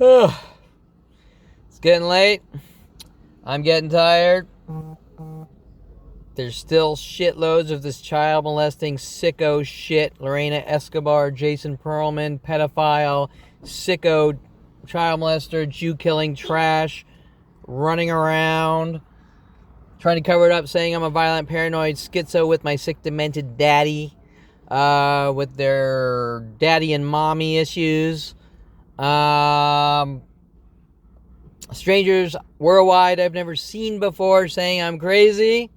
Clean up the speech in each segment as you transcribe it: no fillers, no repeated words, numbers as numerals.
It's getting late. I'm getting tired. There's still shitloads of this child molesting sicko shit. Lorena Escobar, Jason Perlman, pedophile, sicko, child molester, Jew killing trash, running around, trying to cover it up, saying I'm a violent, paranoid schizo with my sick, demented daddy, with their daddy and mommy issues. Strangers worldwide I've never seen before saying I'm crazy.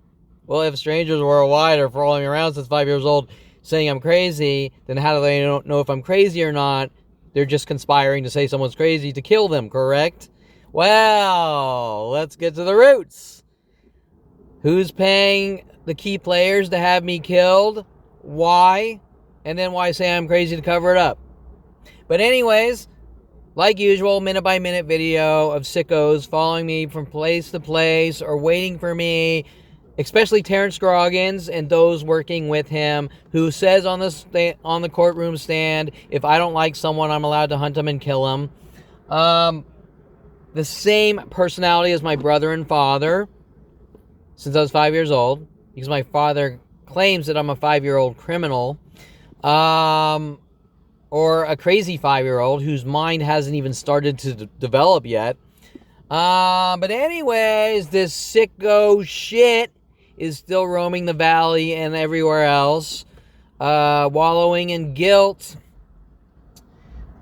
Well, if strangers worldwide are following me around since 5 years old saying I'm crazy, then how do they know if I'm crazy or not? They're just conspiring to say someone's crazy to kill them, correct? Well, let's get to the roots. Who's paying the key players to have me killed? Why? And then why say I'm crazy to cover it up? But anyways, like usual, minute-by-minute video of sickos following me from place to place or waiting for me, especially Terrence Scroggins and those working with him, who says on the courtroom stand, if I don't like someone, I'm allowed to hunt them and kill them. The same personality as my brother and father since I was 5 years old, because my father claims that I'm a 5-year-old criminal. Or a crazy 5-year-old whose mind hasn't even started to develop yet. But anyways, this sicko shit is still roaming the valley and everywhere else, wallowing in guilt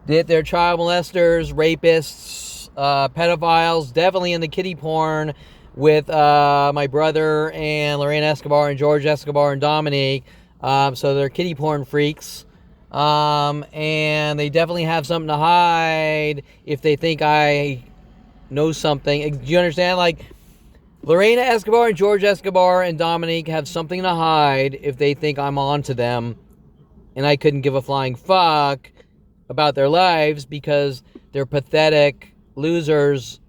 that they're child molesters, rapists, pedophiles, definitely into kiddie porn with my brother and Lorena Escobar and George Escobar and Dominique. So they're kiddie porn freaks. And they definitely have something to hide if they think I know something. Do you understand? Like, Lorena Escobar and George Escobar and Dominique have something to hide if they think I'm on to them, and I couldn't give a flying fuck about their lives because they're pathetic losers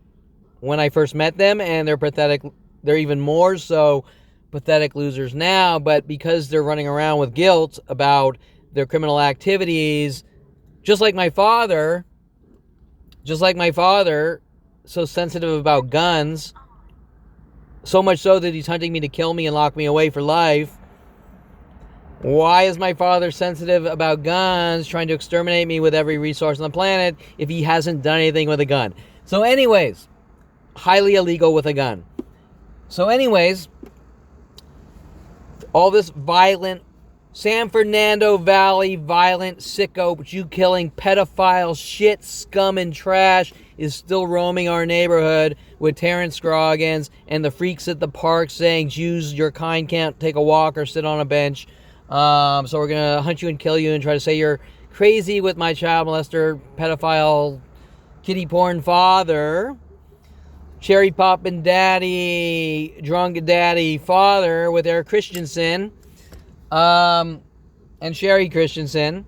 when I first met them, and they're even more so pathetic losers now, but because they're running around with guilt about their criminal activities, just like my father, so sensitive about guns, so much so that he's hunting me to kill me and lock me away for life. Why is my father sensitive about guns, trying to exterminate me with every resource on the planet if he hasn't done anything with a gun? So anyways, highly illegal with a gun. So anyways, all this violent San Fernando Valley violent, sicko, Jew-killing, pedophile, shit, scum, and trash is still roaming our neighborhood with Terrence Scroggins and the freaks at the park saying, Jews, your kind can't take a walk or sit on a bench. So we're going to hunt you and kill you and try to say you're crazy with my child molester, pedophile, kiddie porn father, cherry poppin' daddy, drunk daddy father with Eric Christensen. And Sherry Christensen,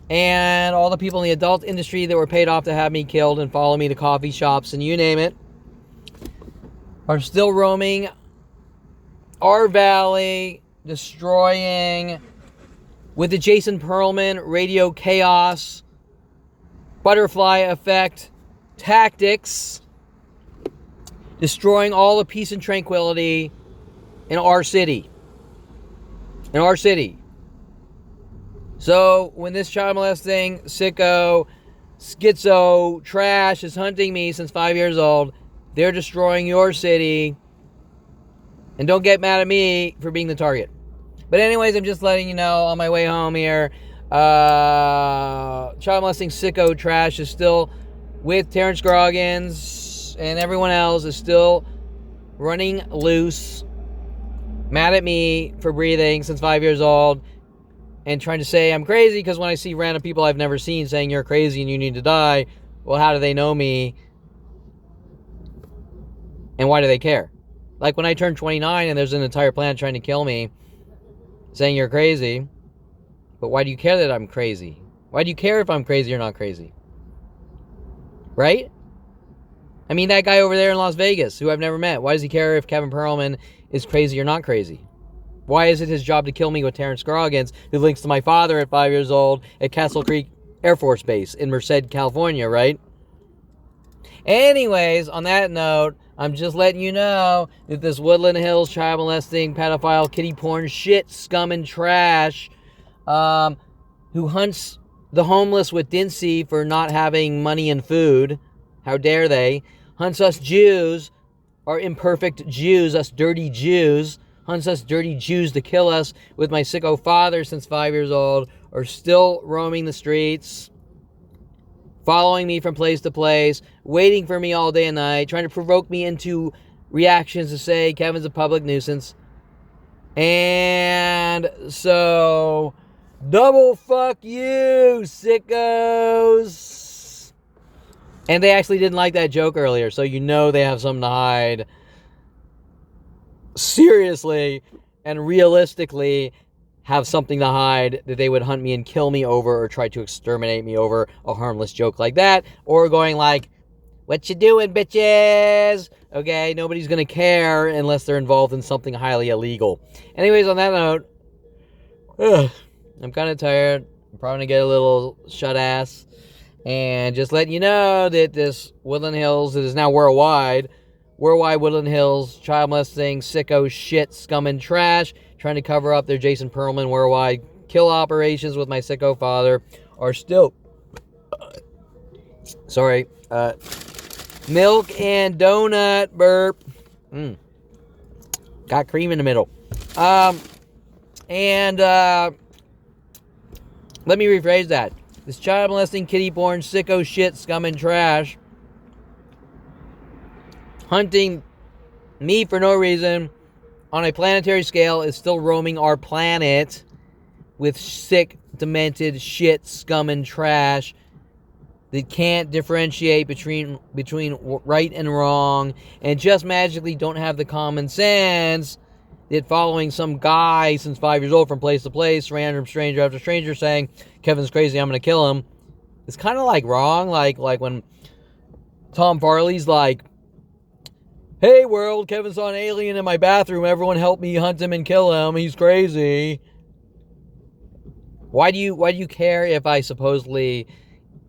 and all the people in the adult industry that were paid off to have me killed and follow me to coffee shops and you name it, are still roaming our valley, destroying, with the Jason Perlman radio chaos, butterfly effect tactics, destroying all the peace and tranquility in our city. So when this child molesting, sicko, schizo, trash is hunting me since 5 years old, they're destroying your city. And don't get mad at me for being the target. But anyways, I'm just letting you know on my way home here, child molesting, sicko, trash is still with Terrence Scroggins, and everyone else is still running loose, mad at me for breathing since 5 years old and trying to say I'm crazy because when I see random people I've never seen saying you're crazy and you need to die, well, how do they know me? And why do they care? Like when I turn 29 and there's an entire planet trying to kill me saying you're crazy, but why do you care that I'm crazy? Why do you care if I'm crazy or not crazy? Right? I mean, that guy over there in Las Vegas, who I've never met, why does he care if Kevin Perlman is crazy or not crazy? Why is it his job to kill me with Terrence Scroggins, who links to my father at 5 years old at Castle Creek Air Force Base in Merced, California, right? Anyways, on that note, I'm just letting you know that this Woodland Hills child molesting, pedophile, kitty porn shit, scum and trash, who hunts the homeless with Dincy for not having money and food, how dare they, hunts us Jews, our imperfect Jews, us dirty Jews, hunts us dirty Jews to kill us with my sicko father since 5 years old, are still roaming the streets, following me from place to place, waiting for me all day and night, trying to provoke me into reactions to say Kevin's a public nuisance. And so, double fuck you, sickos. And they actually didn't like that joke earlier, so you know they have something to hide. Seriously and realistically have something to hide that they would hunt me and kill me over or try to exterminate me over a harmless joke like that, or going like, what you doing, bitches? Okay, nobody's gonna care unless they're involved in something highly illegal. Anyways, on that note, I'm kind of tired. I'm probably gonna get a little shut ass, and just letting you know that this Woodland Hills, that is now worldwide Woodland Hills child molesting, sicko shit, scum and trash, trying to cover up their Jason Perlman worldwide kill operations with my sicko father, are still, milk and donut burp. Got cream in the middle. And let me rephrase that. This child molesting, kitty porn, sicko shit, scum and trash, hunting me for no reason on a planetary scale, is still roaming our planet with sick, demented shit, scum and trash that can't differentiate between right and wrong, and just magically don't have the common sense that following some guy since 5 years old from place to place, random stranger after stranger, saying Kevin's crazy, I'm gonna kill him, it's kind of like wrong. Like when Tom Farley's like, hey world, Kevin saw an alien in my bathroom, everyone help me hunt him and kill him, he's crazy. Why do you care if I supposedly,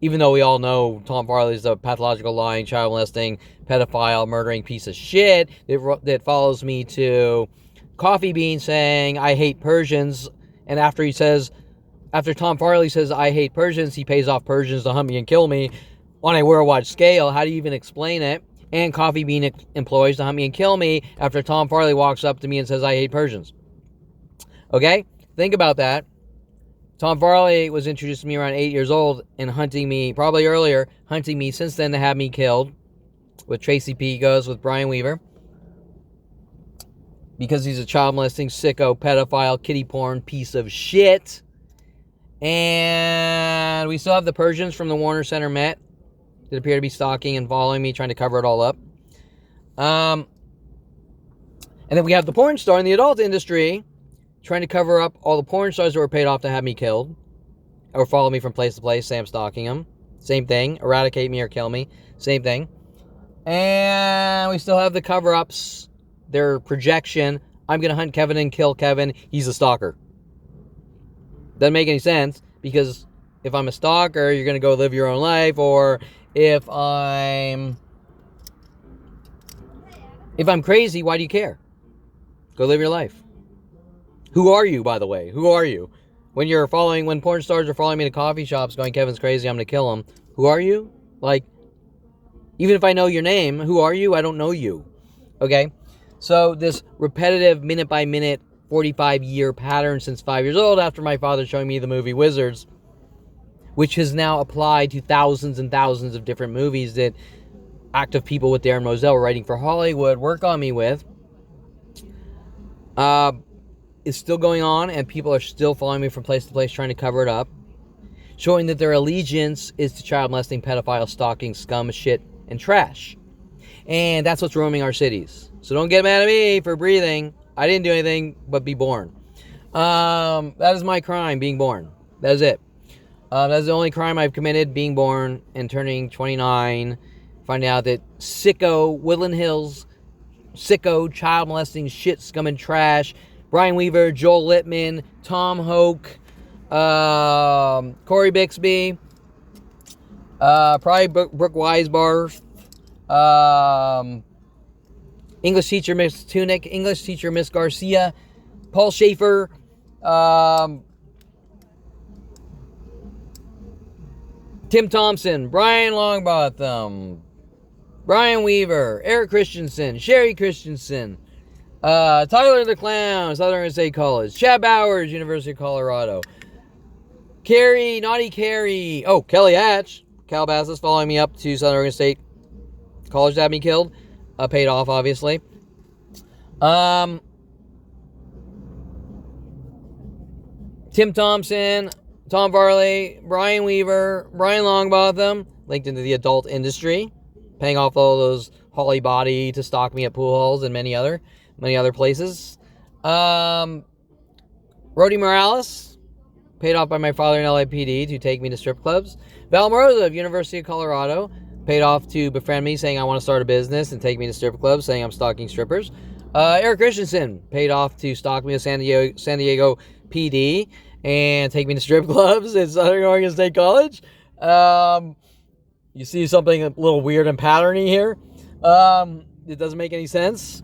even though we all know Tom Farley's a pathological, lying, child molesting, pedophile, murdering piece of shit that follows me to Coffee Bean saying I hate Persians, and after Tom Farley says I hate Persians, he pays off Persians to hunt me and kill me on a worldwide scale. How do you even explain it? And Coffee Bean employees to hunt me and kill me after Tom Farley walks up to me and says I hate Persians. Okay? Think about that. Tom Farley was introduced to me around 8 years old and hunting me, probably earlier, hunting me since then to have me killed with Tracy P. goes with Brian Weaver. Because he's a child molesting, sicko, pedophile, kitty porn piece of shit. And we still have the Persians from the Warner Center Met that appear to be stalking and following me, trying to cover it all up. And then we have the porn star in the adult industry trying to cover up all the porn stars that were paid off to have me killed or follow me from place to place, say I'm stalking them. Same thing. Eradicate me or kill me. Same thing. And we still have the cover-ups, their projection. I'm going to hunt Kevin and kill Kevin. He's a stalker. Doesn't make any sense, because if I'm a stalker, you're going to go live your own life, or if I'm crazy, why do you care? Go live your life. Who are you, by the way? Who are you? When porn stars are following me to coffee shops going, Kevin's crazy, I'm going to kill him. Who are you? Like, even if I know your name, who are you? I don't know you. Okay? So this repetitive minute by minute 45-year pattern since 5 years old, after my father showing me the movie Wizards, which has now applied to thousands and thousands of different movies that active people with Darren Moselle writing for Hollywood work on me with, is still going on, and people are still following me from place to place trying to cover it up, showing that their allegiance is to child molesting, pedophile, stalking, scum, shit, and trash. And that's what's roaming our cities. So don't get mad at me for breathing. I didn't do anything but be born. That is my crime, being born. That is it. That's the only crime I've committed, being born and turning 29. Finding out that sicko, Woodland Hills, sicko, child molesting, shit, scum, and trash, Brian Weaver, Joel Littman, Tom Hoke, Corey Bixby, probably Brooke Weisbarth, English teacher Miss Tunick, English teacher Miss Garcia, Paul Schaefer, Tim Thompson, Brian Longbotham, Brian Weaver, Eric Christensen, Sherry Christensen, Tyler the Clown, Southern Oregon State College, Chad Bowers, University of Colorado, Carrie, Naughty Carrie, Kelly Hatch, Calabasas, following me up to Southern Oregon State College to have me killed. Paid off, obviously. Tim Thompson, Tom Varley, Brian Weaver, Brian Longbotham, linked into the adult industry, paying off all those Holly Body to stock me at pool halls and many other places. Rody Morales, paid off by my father in LAPD to take me to strip clubs. Val Moroza of University of Colorado, paid off to befriend me, saying I want to start a business and take me to strip clubs, saying I'm stalking strippers. Eric Christensen, paid off to stalk me at San Diego PD and take me to strip clubs at Southern Oregon State College. You see something a little weird and patterny here. It doesn't make any sense.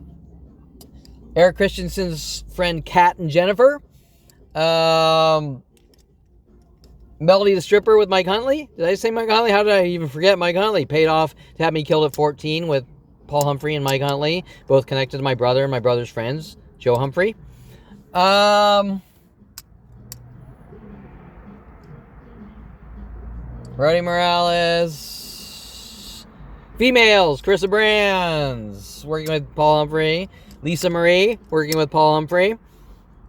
Eric Christensen's friend Kat and Jennifer. Melody the Stripper with Mike Huntley. Did I say Mike Huntley? How did I even forget Mike Huntley? Paid off to have me killed at 14 with Paul Humphrey and Mike Huntley, both connected to my brother and my brother's friends, Joe Humphrey. Rody Morales. Females, Carissa Brands, working with Paul Humphrey. Lisa Marie, working with Paul Humphrey.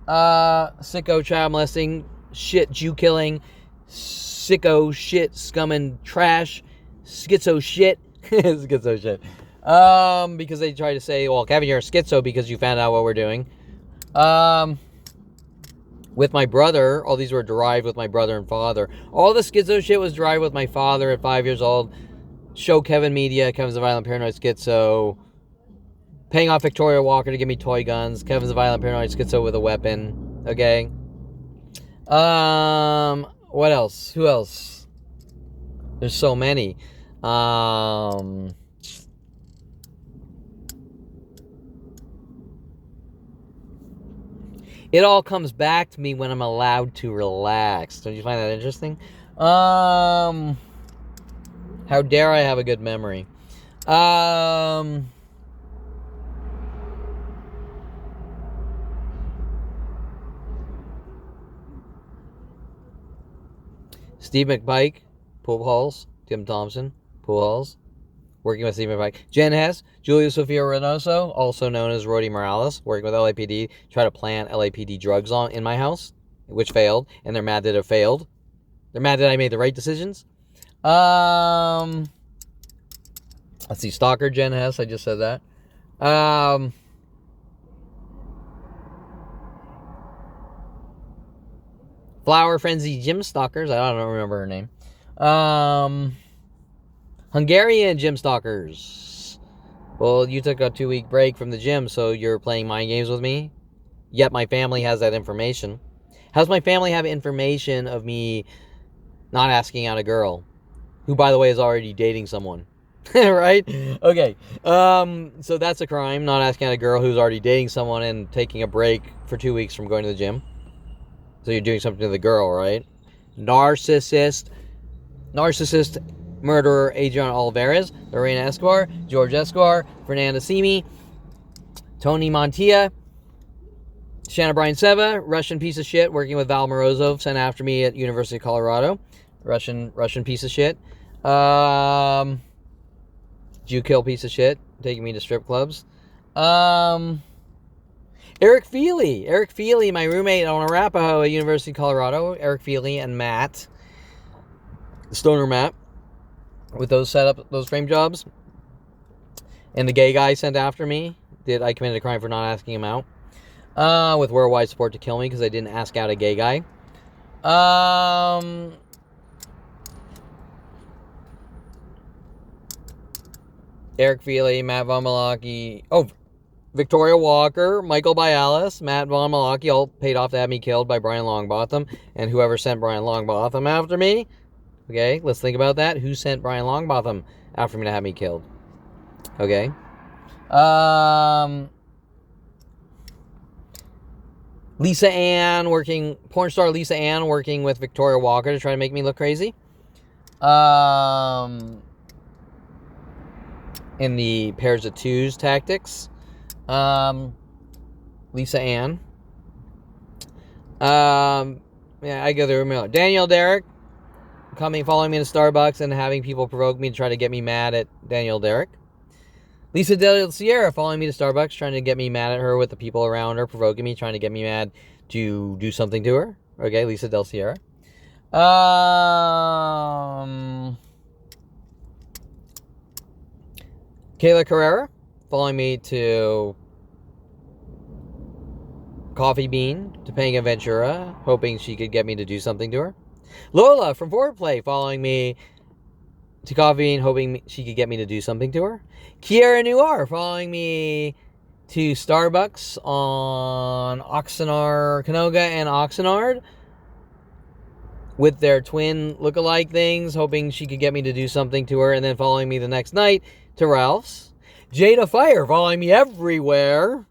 Sicko, child molesting, shit, Jew killing, sicko, shit, scum and trash, schizo shit. Schizo shit. Because they try to say, well, Kevin, you're a schizo because you found out what we're doing. With my brother, all these were derived with my brother and father. All the schizo shit was derived with my father at 5 years old. Show Kevin Media, Kevin's a Violent Paranoid Schizo. Paying off Victoria Walker to give me toy guns. Kevin's a Violent Paranoid Schizo with a weapon. Okay. What else? Who else? There's so many. It all comes back to me when I'm allowed to relax. Don't you find that interesting? How dare I have a good memory? Steve McPike, pool halls. Tim Thompson, pool halls. Working with Steve McPike. Jen Hess, Julia Sofia Reynoso, also known as Rody Morales, working with LAPD, try to plant LAPD drugs in my house, which failed, and they're mad that it failed. They're mad that I made the right decisions. Let's see, Stalker Jen Hess, I just said that. Flower Frenzy Gym Stalkers, I don't remember her name. Hungarian Gym Stalkers. Well, you took a 2-week break from the gym, so you're playing mind games with me? Yet my family has that information. How does my family have information of me not asking out a girl? Who, by the way, is already dating someone. Right? Okay. So that's a crime, not asking out a girl who's already dating someone and taking a break for 2 weeks from going to the gym. So you're doing something to the girl, right? Narcissist, murderer Adrian Alvarez, Lorena Escobar, George Escobar, Fernanda Simi, Tony Montilla, Shanna Bryan Seva, Russian piece of shit, working with Val Morozov, sent after me at University of Colorado. Russian piece of shit. Jew kill piece of shit, taking me to strip clubs. Eric Feely, my roommate on Arapahoe at University of Colorado. Eric Feely and Matt, Stoner Matt, with those frame jobs. And the gay guy sent after me. I committed a crime for not asking him out. With worldwide support to kill me because I didn't ask out a gay guy. Eric Feely, Matt Von Malaki. Victoria Walker, Michael Bialis, Matt Von Malaki, all paid off to have me killed by Brian Longbotham and whoever sent Brian Longbotham after me. Okay, let's think about that. Who sent Brian Longbotham after me to have me killed? Okay. Porn star Lisa Ann working with Victoria Walker to try to make me look crazy. In the pairs of twos tactics. Lisa Ann. Yeah, I go through. Danielle Derrick following me to Starbucks and having people provoke me to try to get me mad at Danielle Derrick. Lisa Del Sierra following me to Starbucks, trying to get me mad at her with the people around her, provoking me, trying to get me mad to do something to her. Okay, Lisa Del Sierra. Kayla Carrera following me to Coffee Bean to Topanga Ventura, hoping she could get me to do something to her. Lola from Foreplay following me to Coffee Bean, hoping she could get me to do something to her. Kiara Noir following me to Starbucks on Canoga and Oxnard with their twin look-alike things, hoping she could get me to do something to her, and then following me the next night to Ralph's. Jada Fire following me everywhere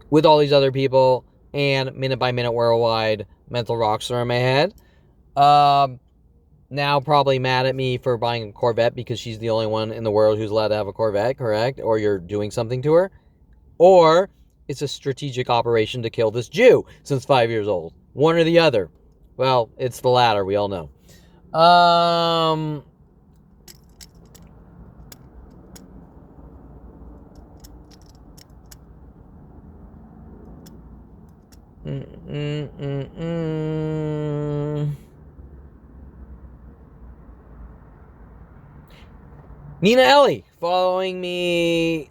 with all these other people, and Minute by Minute Worldwide mental rockstar in my head. Now probably mad at me for buying a Corvette because she's the only one in the world who's allowed to have a Corvette, correct? Or you're doing something to her. Or it's a strategic operation to kill this Jew since 5 years old. One or the other. Well, it's the latter, we all know. Nina Ellie following me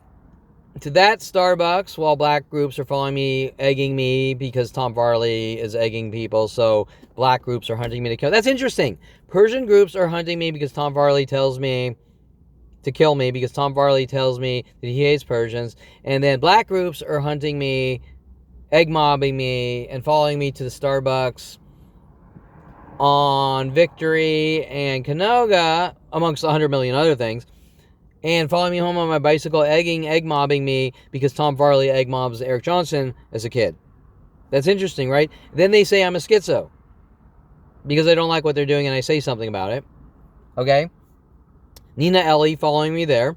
to that Starbucks while black groups are following me, egging me because Tom Farley is egging people, so black groups are hunting me to kill. That's interesting. Persian groups are hunting me because Tom Farley tells me to kill me because Tom Farley tells me that he hates Persians, and then black groups are hunting me, egg mobbing me, and following me to the Starbucks on Victory and Canoga, amongst 100 million other things, and following me home on my bicycle, egg mobbing me because Tom Farley egg mobs Eric Johnson as a kid. That's interesting, right? Then they say I'm a schizo because I don't like what they're doing and I say something about it. Okay? Nina Ellie following me there.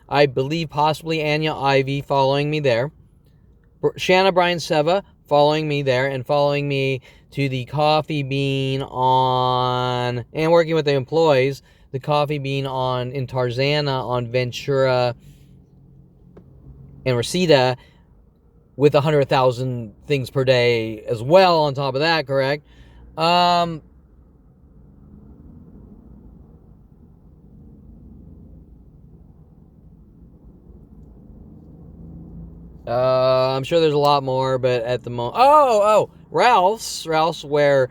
I believe possibly Anya Ivy following me there. Shanna Bryan Seva following me there and following me to the Coffee Bean and working with the employees, the Coffee Bean in Tarzana on Ventura and Reseda with 100,000 things per day as well on top of that, correct? I'm sure there's a lot more, but at the moment... Ralph's where...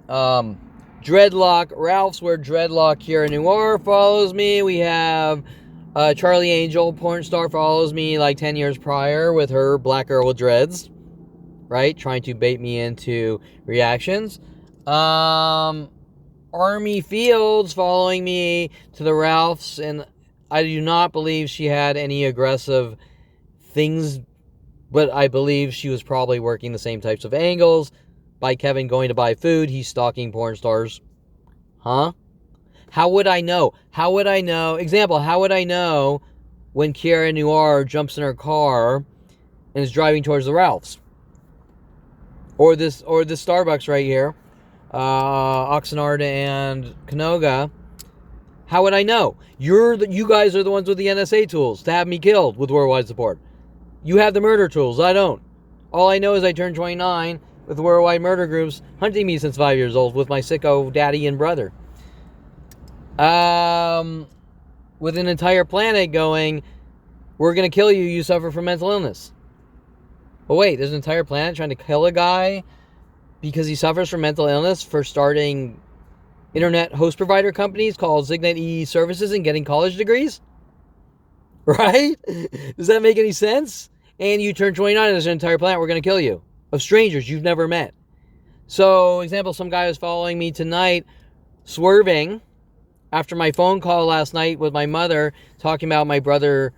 Ralph's where Dreadlock Kiara Noir follows me. We have Charlie Angel, porn star, follows me like 10 years prior with her black girl with dreads, right? Trying to bait me into reactions. Army Fields following me to the Ralph's, and I do not believe she had any aggressive things, but I believe she was probably working the same types of angles. By Kevin going to buy food, he's stalking porn stars. Huh? How would I know? Example, how would I know when Kiara Noir jumps in her car and is driving towards the Ralphs? Or this Starbucks right here, Oxnard and Canoga. How would I know? You guys are the ones with the NSA tools to have me killed with worldwide support. You have the murder tools. I don't. All I know is I turned 29 with worldwide murder groups hunting me since 5 years old with my sicko daddy and brother. With an entire planet going, we're going to kill you, you suffer from mental illness. But wait, there's an entire planet trying to kill a guy because he suffers from mental illness for starting internet host provider companies called Signet E-Services and getting college degrees? Right? Does that make any sense? And you turn 29 and there's an entire planet, we're going to kill you. Of strangers you've never met. So, example, some guy was following me tonight, swerving after my phone call last night with my mother talking about my brother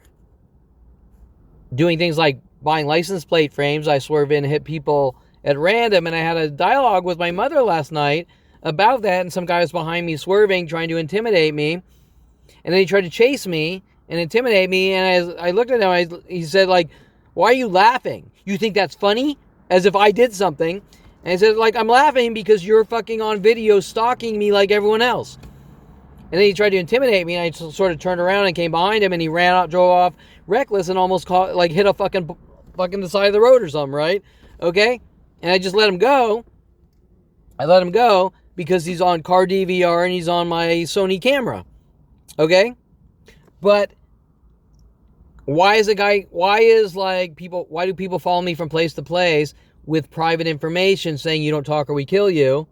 doing things like buying license plate frames, I swerve in and hit people at random, and I had a dialogue with my mother last night about that, and some guy was behind me swerving, trying to intimidate me, and then he tried to chase me and intimidate me, and as I looked at him, he said, like, why are you laughing? You think that's funny? As if I did something. And I said, like, I'm laughing because you're fucking on video stalking me like everyone else. And then he tried to intimidate me, and I sort of turned around and came behind him, and he ran out, drove off reckless, and almost hit a fucking the side of the road or something, right? Okay? And I just let him go. I let him go because he's on car DVR and he's on my Sony camera. Okay? But why do people follow me from place to place with private information saying you don't talk or we kill you?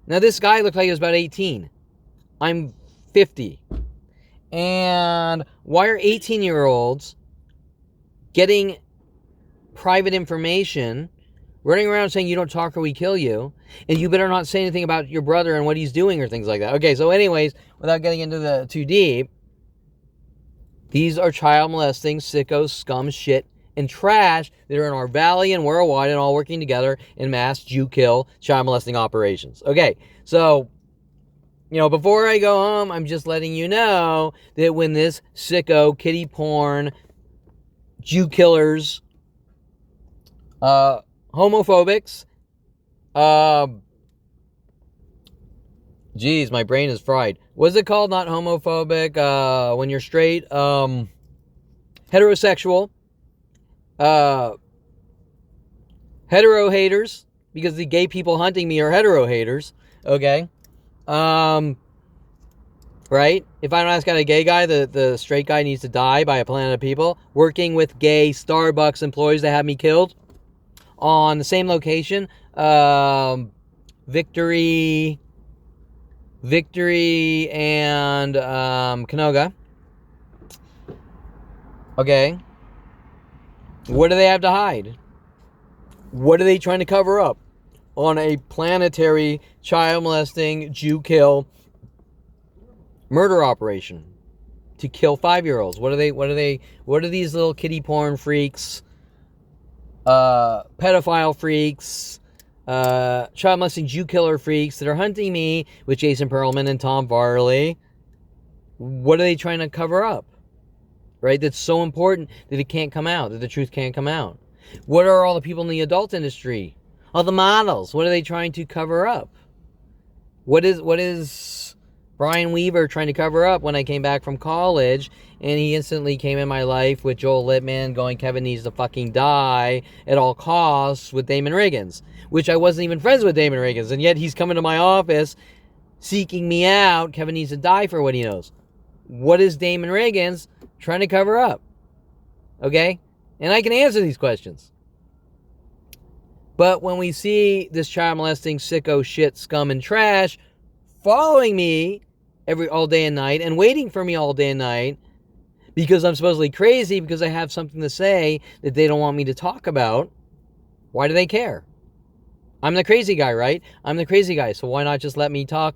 Now, this guy looked like he was about 18. I'm 50. And why are 18-year-olds getting private information, running around saying you don't talk or we kill you, and you better not say anything about your brother and what he's doing or things like that? Okay, so anyways, without getting into the too deep, these are child molesting, sickos, scum, shit, and trash that are in our valley and worldwide and all working together in mass Jew kill, child molesting operations. Okay, so, before I go home, I'm just letting you know that when this sicko, kitty porn, Jew killers, homophobics, geez, my brain is fried. What's it called? Not homophobic, when you're straight, heterosexual, hetero haters, because the gay people hunting me are hetero haters, okay? Right? If I don't ask out a gay guy, the straight guy needs to die by a planet of people. Working with gay Starbucks employees that have me killed on the same location, Victory and Canoga. Okay. What do they have to hide? What are they trying to cover up on a planetary child molesting, Jew kill, murder operation to kill 5-year-olds? What are these little kitty porn freaks, pedophile freaks, child molesting Jew killer freaks that are hunting me with Jason Perlman and Tom Varley? What are they trying to cover up? Right? That's so important that it can't come out, that the truth can't come out. What are all the people in the adult industry? All the models. What are they trying to cover up? What is Brian Weaver trying to cover up when I came back from college and he instantly came in my life with Joel Littman going, Kevin needs to fucking die at all costs with Damon Riggins, which I wasn't even friends with Damon Riggins, and yet he's coming to my office seeking me out. Kevin needs to die for what he knows. What is Damon Riggins trying to cover up? Okay? And I can answer these questions. But when we see this child molesting sicko shit, scum, and trash following me all day and night and waiting for me all day and night because I'm supposedly crazy because I have something to say that they don't want me to talk about, why do they care? I'm the crazy guy, right? I'm the crazy guy, so why not just let me talk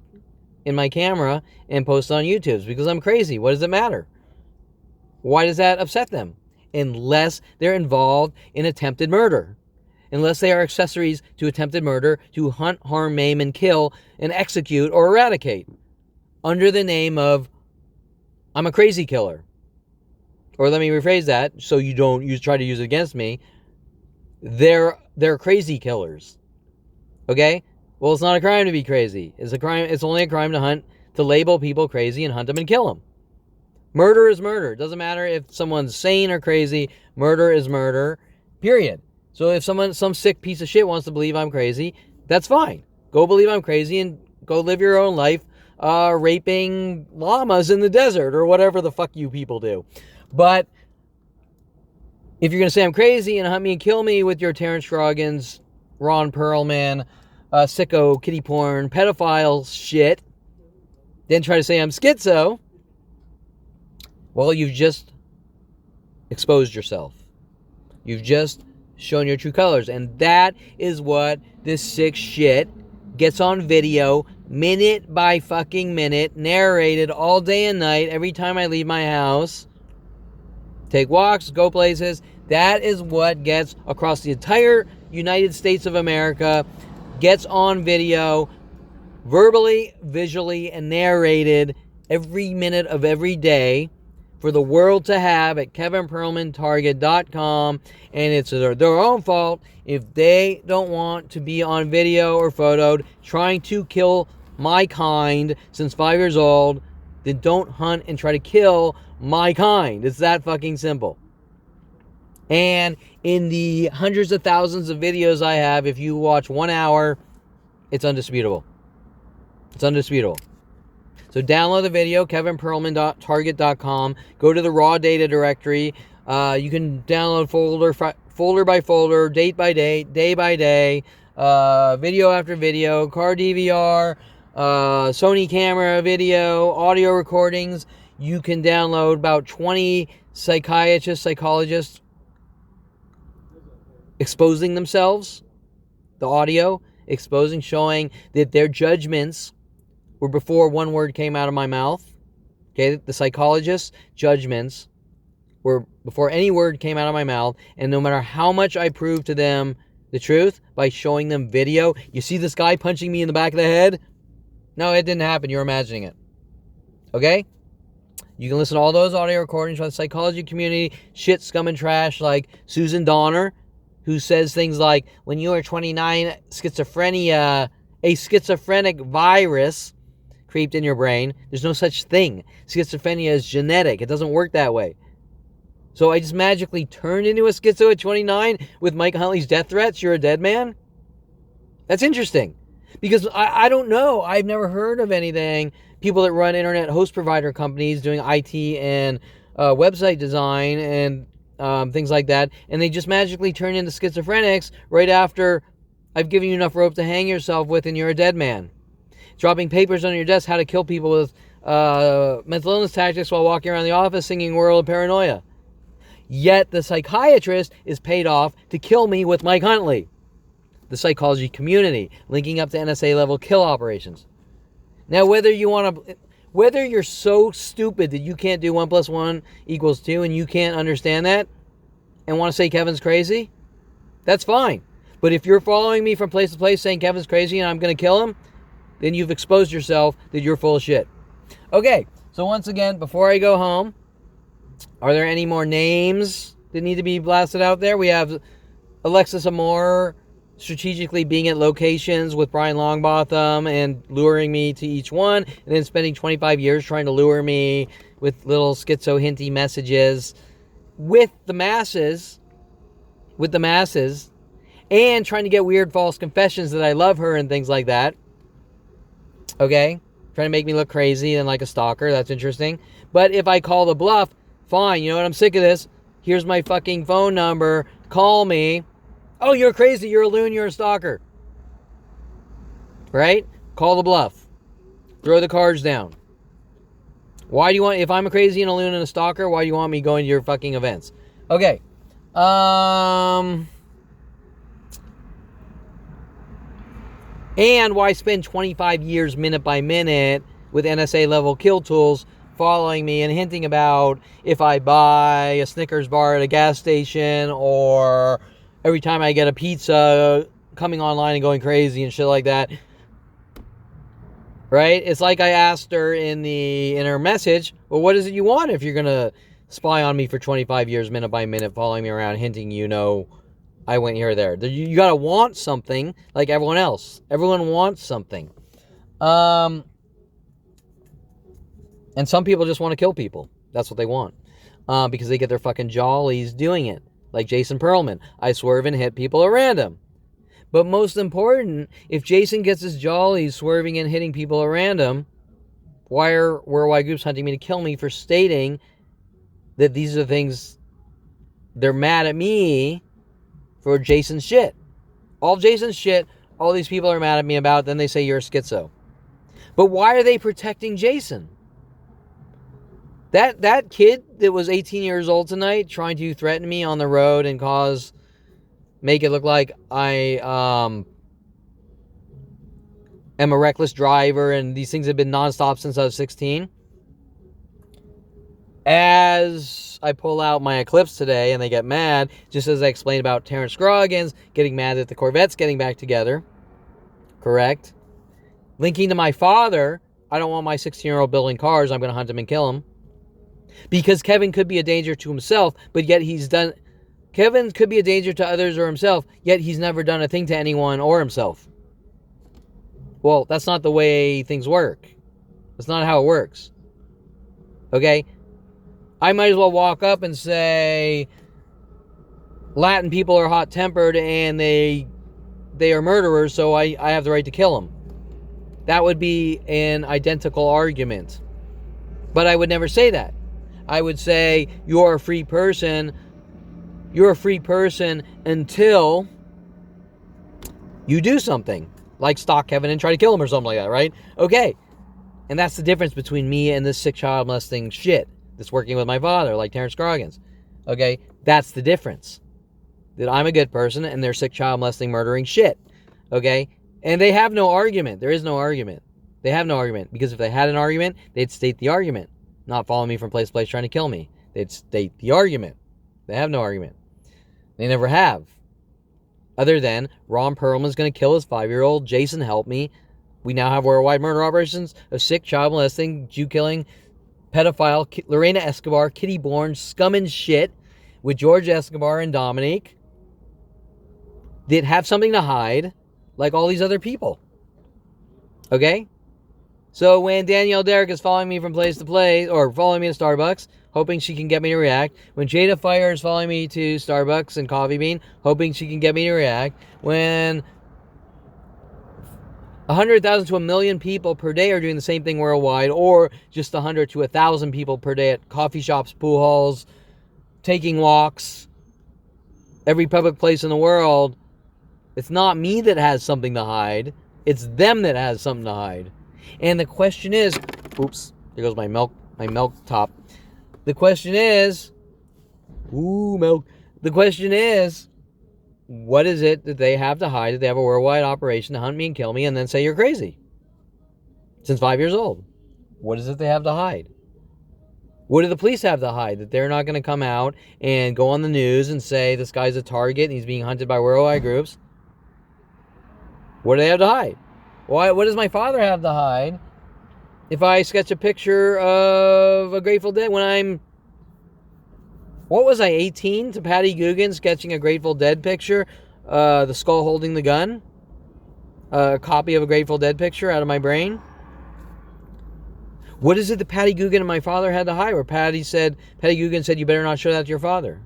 in my camera and post on YouTube? Because I'm crazy. What does it matter? Why does that upset them? Unless they're involved in attempted murder. Unless they are accessories to attempted murder, to hunt, harm, maim, and kill, and execute or eradicate under the name of, I'm a crazy killer. Or let me rephrase that so you don't try to use it against me. They're crazy killers. Okay? Well, it's not a crime to be crazy. It's a crime. It's only a crime to label people crazy and hunt them and kill them. Murder is murder. It doesn't matter if someone's sane or crazy. Murder is murder. Period. So if some sick piece of shit wants to believe I'm crazy, that's fine. Go believe I'm crazy and go live your own life raping llamas in the desert or whatever the fuck you people do. But if you're going to say I'm crazy and hunt me and kill me with your Terrence Scroggins, Ron Perlman, sicko, kitty porn, pedophile shit, then try to say I'm schizo, well, you've just exposed yourself. You've just shown your true colors. And that is what this sick shit gets on video, minute by fucking minute, narrated all day and night, every time I leave my house, take walks, go places. That is what gets across the entire United States of America, gets on video, verbally, visually, and narrated every minute of every day for the world to have at kevinperlmantarget.com. And it's their own fault if they don't want to be on video or photoed trying to kill my kind since 5 years old. Then don't hunt and try to kill my kind. It's that fucking simple. And in the hundreds of thousands of videos I have, if you watch 1 hour, it's undisputable. It's undisputable. So download the video, kevinperlman.target.com. Go to the raw data directory. You can download folder by folder, date by date, day by day, video after video, car DVR, Sony camera video, audio recordings. You can download about 20 psychiatrists, psychologists exposing themselves, the audio exposing, showing that their judgments were before one word came out of my mouth. Okay, the psychologists' judgments were before any word came out of my mouth, and no matter how much I proved to them the truth by showing them video, you see this guy punching me in the back of the head? No, it didn't happen. You're imagining it. Okay? You can listen to all those audio recordings from the psychology community, shit, scum, and trash like Susan Donner, who says things like, when you are 29, schizophrenia, a schizophrenic virus creeped in your brain. There's no such thing. Schizophrenia is genetic. It doesn't work that way. So I just magically turned into a schizo at 29 with Mike Huntley's death threats. You're a dead man? That's interesting. Because I don't know. I've never heard of anything. People that run internet host provider companies doing IT and website design and things like that. And they just magically turn into schizophrenics right after I've given you enough rope to hang yourself with and you're a dead man. Dropping papers on your desk, how to kill people with mental illness tactics while walking around the office singing World of Paranoia. Yet the psychiatrist is paid off to kill me with Mike Huntley. The psychology community, linking up to NSA level kill operations. Now, whether you're so stupid that you can't do 1 + 1 = 2 and you can't understand that and want to say Kevin's crazy, that's fine. But if you're following me from place to place saying Kevin's crazy and I'm going to kill him, then you've exposed yourself that you're full of shit. Okay, so once again, before I go home, are there any more names that need to be blasted out there? We have Alexis Amore strategically being at locations with Brian Longbotham and luring me to each one, and then spending 25 years trying to lure me with little schizo hinty messages with the masses, and trying to get weird false confessions that I love her and things like that. Okay? Trying to make me look crazy and like a stalker. That's interesting. But if I call the bluff, fine. You know what? I'm sick of this. Here's my fucking phone number. Call me. Oh, you're crazy. You're a loon. You're a stalker. Right? Call the bluff. Throw the cards down. Why do you want... If I'm a crazy and a loon and a stalker, why do you want me going to your fucking events? Okay. And why spend 25 years minute by minute with NSA level kill tools following me and hinting about if I buy a Snickers bar at a gas station or every time I get a pizza coming online and going crazy and shit like that. Right? It's like I asked her in her message, well, what is it you want if you're going to spy on me for 25 years minute by minute, following me around, hinting I went here or there. You got to want something like everyone else. Everyone wants something. And some people just want to kill people. That's what they want. Because they get their fucking jollies doing it. Like Jason Perlman. I swerve and hit people at random. But most important, if Jason gets his jollies swerving and hitting people at random, why are worldwide groups hunting me to kill me for stating that these are things they're mad at me for Jason's shit? All Jason's shit, all these people are mad at me about, then they say you're a schizo. But why are they protecting Jason? That kid that was 18 years old tonight trying to threaten me on the road and make it look like I am a reckless driver and these things have been nonstop since I was 16. As I pull out my Eclipse today and they get mad, just as I explained about Terrence Scroggins getting mad that the Corvette's getting back together. Correct? Linking to my father, I don't want my 16-year-old building cars. I'm going to hunt him and kill him. Because Kevin could be a danger to himself, but yet Kevin could be a danger to others or himself, yet he's never done a thing to anyone or himself. Well, that's not the way things work. That's not how it works. Okay? I might as well walk up and say Latin people are hot-tempered and they are murderers, so I have the right to kill them. That would be an identical argument. But I would never say that. I would say you're a free person. You're a free person until you do something. Like stalk Kevin and try to kill him or something like that, right? Okay. And that's the difference between me and this sick child molesting shit that's working with my father, like Terrence Scroggins. Okay? That's the difference. That I'm a good person and they're sick child molesting, murdering shit. Okay? And they have no argument. There is no argument. They have no argument. Because if they had an argument, they'd state the argument. Not follow me from place to place trying to kill me. They'd state the argument. They have no argument. They never have. Other than Ron Perlman's going to kill his 5-year-old. Jason helped me. We now have worldwide murder operations of sick, child molesting, Jew-killing, pedophile, Lorena Escobar, Kitty Bourne, scum and shit with George Escobar and Dominique that have something to hide like all these other people. Okay? So when Danielle Derrick is following me from place to place, or following me to Starbucks, hoping she can get me to react. When Jada Fire is following me to Starbucks and Coffee Bean, hoping she can get me to react. When 100,000 to 1 million people per day are doing the same thing worldwide, or just 100 to 1,000 people per day at coffee shops, pool halls, taking walks, every public place in the world, it's not me that has something to hide. It's them that has something to hide. And the question is, oops, there goes my milk top. The question is, milk. The question is, what is it that they have to hide? That they have a worldwide operation to hunt me and kill me and then say you're crazy? Since 5 years old. What is it they have to hide? What do the police have to hide? That they're not going to come out and go on the news and say this guy's a target and he's being hunted by worldwide groups? What do they have to hide? What does my father have to hide if I sketch a picture of a Grateful Dead when I'm... What was I, 18? To Patty Guggen sketching a Grateful Dead picture? The skull holding the gun? A copy of a Grateful Dead picture out of my brain? What is it that Patty Guggen and my father had to hide? Where Patty Guggen said, you better not show that to your father.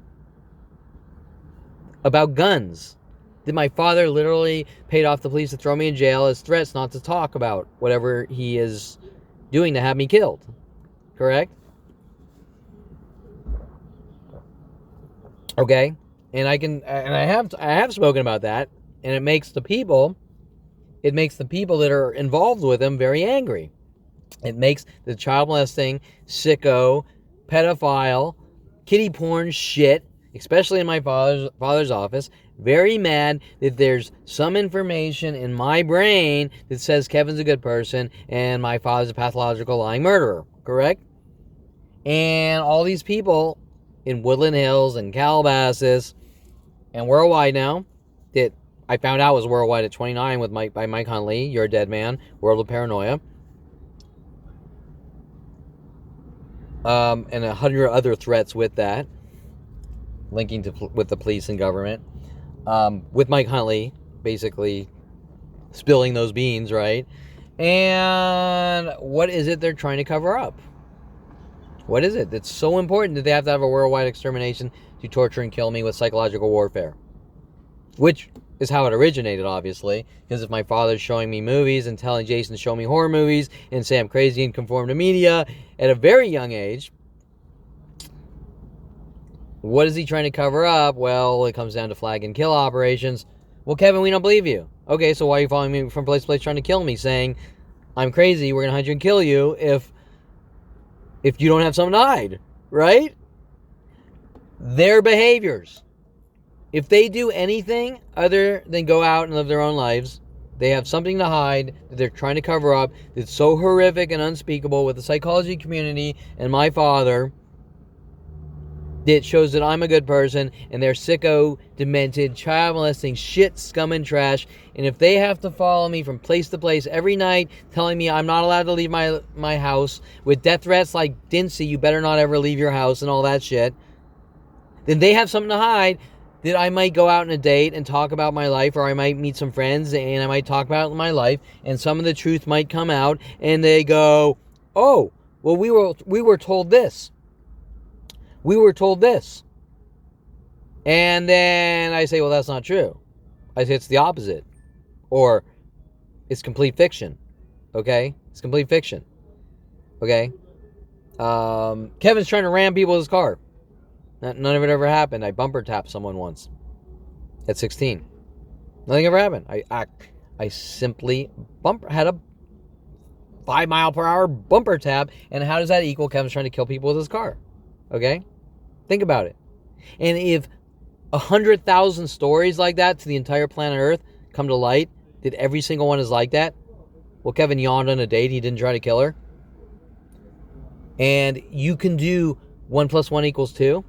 About guns. Did my father literally paid off the police to throw me in jail as threats not to talk about whatever he is doing to have me killed? Correct? Okay? And I have spoken about that, and it makes the people that are involved with him very angry. It makes the child molesting, sicko, pedophile, kitty porn shit, especially in my father's office, very mad that there's some information in my brain that says Kevin's a good person and my father's a pathological lying murderer. Correct? And all these people in Woodland Hills and Calabasas and worldwide now, that I found out was worldwide at 29 by Mike Huntley, You're a Dead Man, World of Paranoia. And 100 other threats with that, linking with the police and government, with Mike Huntley, basically spilling those beans, right? And what is it they're trying to cover up? What is it that's so important that they have to have a worldwide extermination to torture and kill me with psychological warfare? Which is how it originated, obviously, because if my father's showing me movies and telling Jason to show me horror movies and say I'm crazy and conform to media at a very young age, what is he trying to cover up? Well, it comes down to flag and kill operations. Well, Kevin, we don't believe you. Okay, so why are you following me from place to place trying to kill me, saying I'm crazy, we're going to hunt you and kill you if you don't have something to hide, right? Their behaviors. If they do anything other than go out and live their own lives, They have something to hide that they're trying to cover up that's so horrific and unspeakable with the psychology community and my father that shows that I'm a good person, and they're sicko, demented, child molesting shit, scum, and trash. And if they have to follow me from place to place every night, telling me I'm not allowed to leave my house, with death threats like, Dincy, you better not ever leave your house, and all that shit, then they have something to hide that I might go out on a date and talk about my life, or I might meet some friends and I might talk about my life, and some of the truth might come out, and they go, oh, well, we were told this. We were told this. And then I say, well, that's not true. I say it's the opposite. Or it's complete fiction. Okay? It's complete fiction. Okay? Kevin's trying to ram people with his car. None of it ever happened. I bumper tapped someone once. At 16. Nothing ever happened. I simply had a 5 mile per hour bumper tap. And how does that equal Kevin's trying to kill people with his car? Okay? Think about it. And if 100,000 stories like that to the entire planet Earth come to light, that every single one is like that, well, Kevin yawned on a date, he didn't try to kill her. And you can do 1 + 1 = 2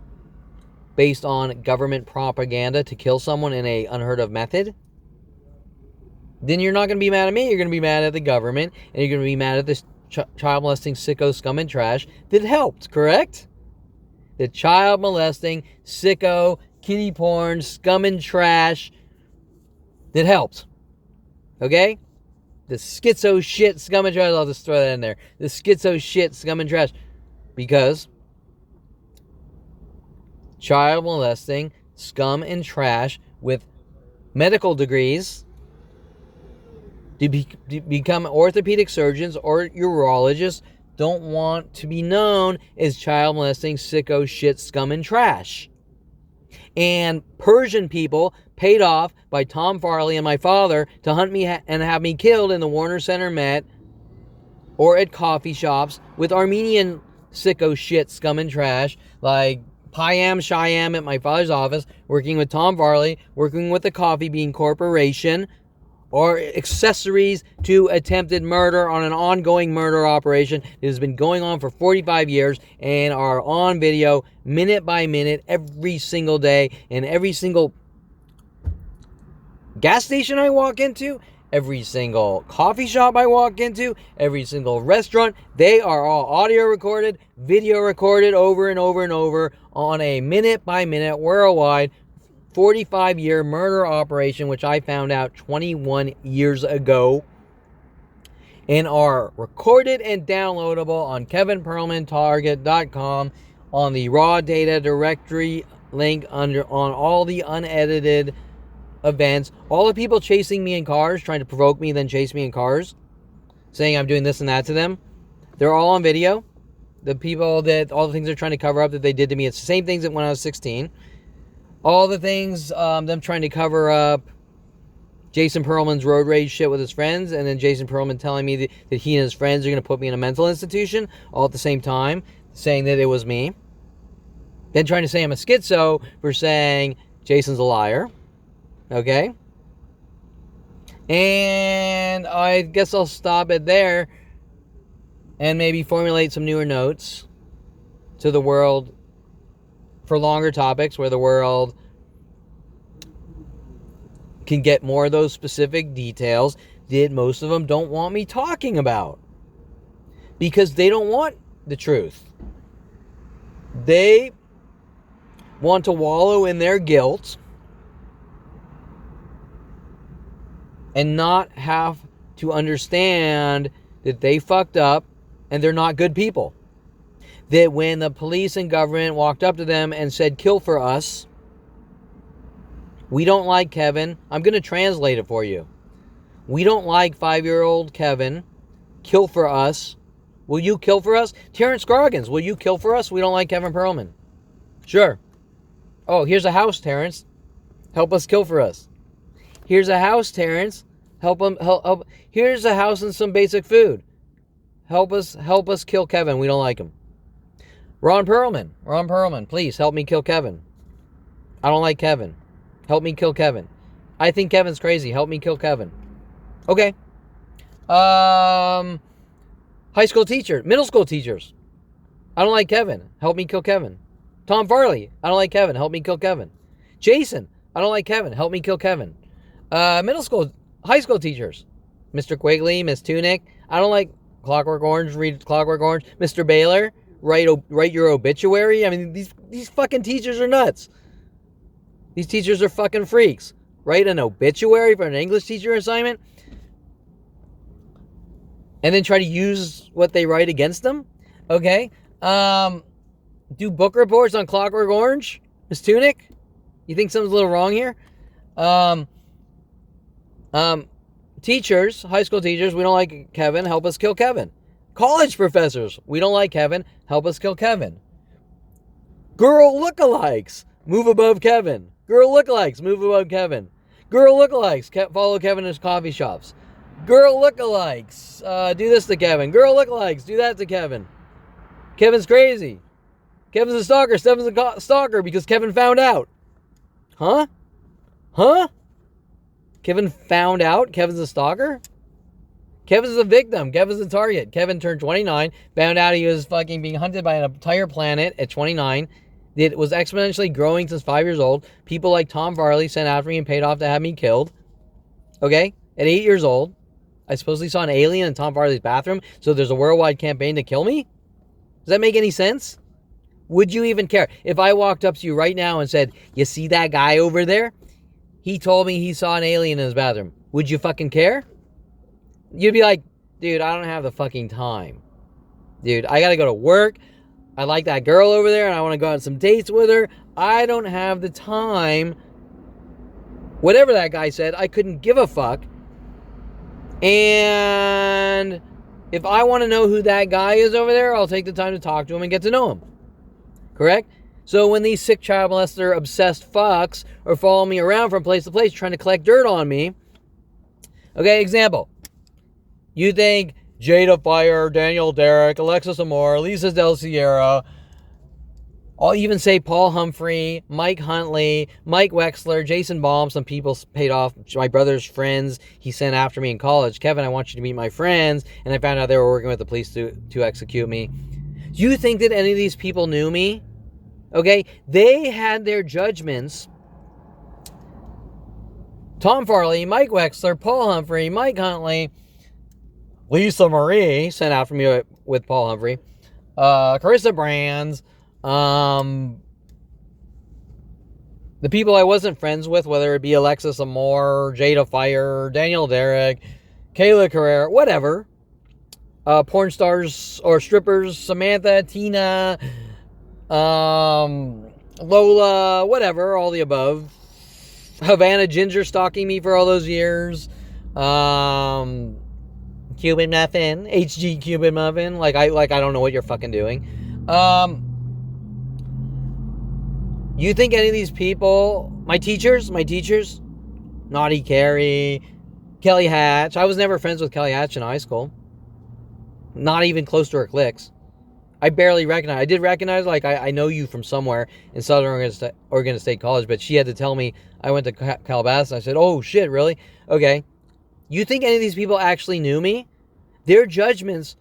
based on government propaganda to kill someone in a unheard of method, then you're not going to be mad at me. You're going to be mad at the government, and you're going to be mad at this child molesting sicko, scum, and trash that helped, correct? The child molesting, sicko, kitty porn, scum and trash that helped. Okay? The schizo shit, scum and trash. I'll just throw that in there. The schizo shit, scum and trash. Because child molesting, scum and trash with medical degrees to become orthopedic surgeons or urologists don't want to be known as child molesting, sicko, shit, scum, and trash. And Persian people paid off by Tom Farley and my father to hunt me and have me killed in the Warner Center Met or at coffee shops with Armenian sicko, shit, scum, and trash like Payam Shyam at my father's office, working with Tom Farley, working with the Coffee Bean Corporation, or accessories to attempted murder on an ongoing murder operation that has been going on for 45 years and are on video minute by minute every single day. And every single gas station I walk into, every single coffee shop I walk into, every single restaurant, they are all audio recorded, video recorded over and over and over on a minute by minute worldwide 45-year murder operation, which I found out 21 years ago, and are recorded and downloadable on kevinperlmantarget.com on the raw data directory link on all the unedited events. All the people chasing me in cars, trying to provoke me, then chase me in cars, saying I'm doing this and that to them, they're all on video. The people that, all the things they're trying to cover up that they did to me, it's the same things that when I was 16. All the things, them trying to cover up Jason Perlman's road rage shit with his friends, and then Jason Perlman telling me that he and his friends are going to put me in a mental institution, all at the same time, saying that it was me. Then trying to say I'm a schizo for saying Jason's a liar. Okay? And I guess I'll stop it there and maybe formulate some newer notes to the world for longer topics where the world can get more of those specific details that most of them don't want me talking about. Because they don't want the truth. They want to wallow in their guilt and not have to understand that they fucked up and they're not good people. That when the police and government walked up to them and said, kill for us, we don't like Kevin. I'm going to translate it for you. We don't like 5-year-old Kevin. Kill for us. Will you kill for us? Terrence Scroggins, will you kill for us? We don't like Kevin Perlman. Sure. Oh, here's a house, Terrence. Help us kill for us. Here's a house, Terrence. Help. Here's a house and some basic food. Help us kill Kevin. We don't like him. Ron Perlman, please help me kill Kevin. I don't like Kevin. Help me kill Kevin. I think Kevin's crazy. Help me kill Kevin. Okay. High school teacher, middle school teachers. I don't like Kevin. Help me kill Kevin. Tom Farley. I don't like Kevin. Help me kill Kevin. Jason. I don't like Kevin. Help me kill Kevin. High school teachers. Mr. Quigley, Miss Tunic. I don't like Clockwork Orange. Read Clockwork Orange. Mr. Baylor. Write your obituary. I mean, these fucking teachers are nuts. These teachers are fucking freaks. Write an obituary for an English teacher assignment, and then try to use what they write against them. Okay. Do book reports on Clockwork Orange, Miss Tunic. You think something's a little wrong here? Teachers, high school teachers, we don't like Kevin. Help us kill Kevin. College professors, we don't like Kevin. Help us kill Kevin. Girl lookalikes, move above Kevin. Girl lookalikes, move above Kevin. Girl lookalikes, follow Kevin in his coffee shops. Girl lookalikes, do this to Kevin. Girl lookalikes, do that to Kevin. Kevin's crazy. Kevin's a stalker. Steven's a stalker because Kevin found out. Huh? Kevin found out Kevin's a stalker? Kevin's a victim. Kevin's a target. Kevin turned 29, found out he was fucking being hunted by an entire planet at 29. It was exponentially growing since 5 years old. People like Tom Farley sent after me and paid off to have me killed. Okay? At 8 years old, I supposedly saw an alien in Tom Farley's bathroom, so there's a worldwide campaign to kill me? Does that make any sense? Would you even care? If I walked up to you right now and said, you see that guy over there? He told me he saw an alien in his bathroom. Would you fucking care? You'd be like, dude, I don't have the fucking time. Dude, I gotta go to work. I like that girl over there and I want to go on some dates with her. I don't have the time. Whatever that guy said, I couldn't give a fuck. And if I want to know who that guy is over there, I'll take the time to talk to him and get to know him. Correct? So when these sick child molester obsessed fucks are following me around from place to place trying to collect dirt on me. Okay, example. You think Jada Fire, Daniel Derrick, Alexis Amore, Lisa Del Sierra, I'll even say Paul Humphrey, Mike Huntley, Mike Wexler, Jason Baum, some people paid off my brother's friends he sent after me in college. Kevin, I want you to meet my friends. And I found out they were working with the police to execute me. Do you think that any of these people knew me? Okay, they had their judgments. Tom Farley, Mike Wexler, Paul Humphrey, Mike Huntley, Lisa Marie, sent out from me with Paul Humphrey, Carissa Brands, the people I wasn't friends with, whether it be Alexis Amore, Jada Fire, Daniel Derrick, Kayla Carrera, whatever, porn stars or strippers, Samantha, Tina, Lola, whatever, all the above. Havana Ginger stalking me for all those years. Cuban Muffin, HG Cuban Muffin. Like I don't know what you're fucking doing. You think any of these people, my teachers, Naughty Carrie, Kelly Hatch. I was never friends with Kelly Hatch in high school. Not even close to her cliques. I barely recognize. I did recognize, like, I know you from somewhere in Southern Oregon State College, but she had to tell me I went to Calabasas. I said, oh, shit, really? Okay. You think any of these people actually knew me? Their judgments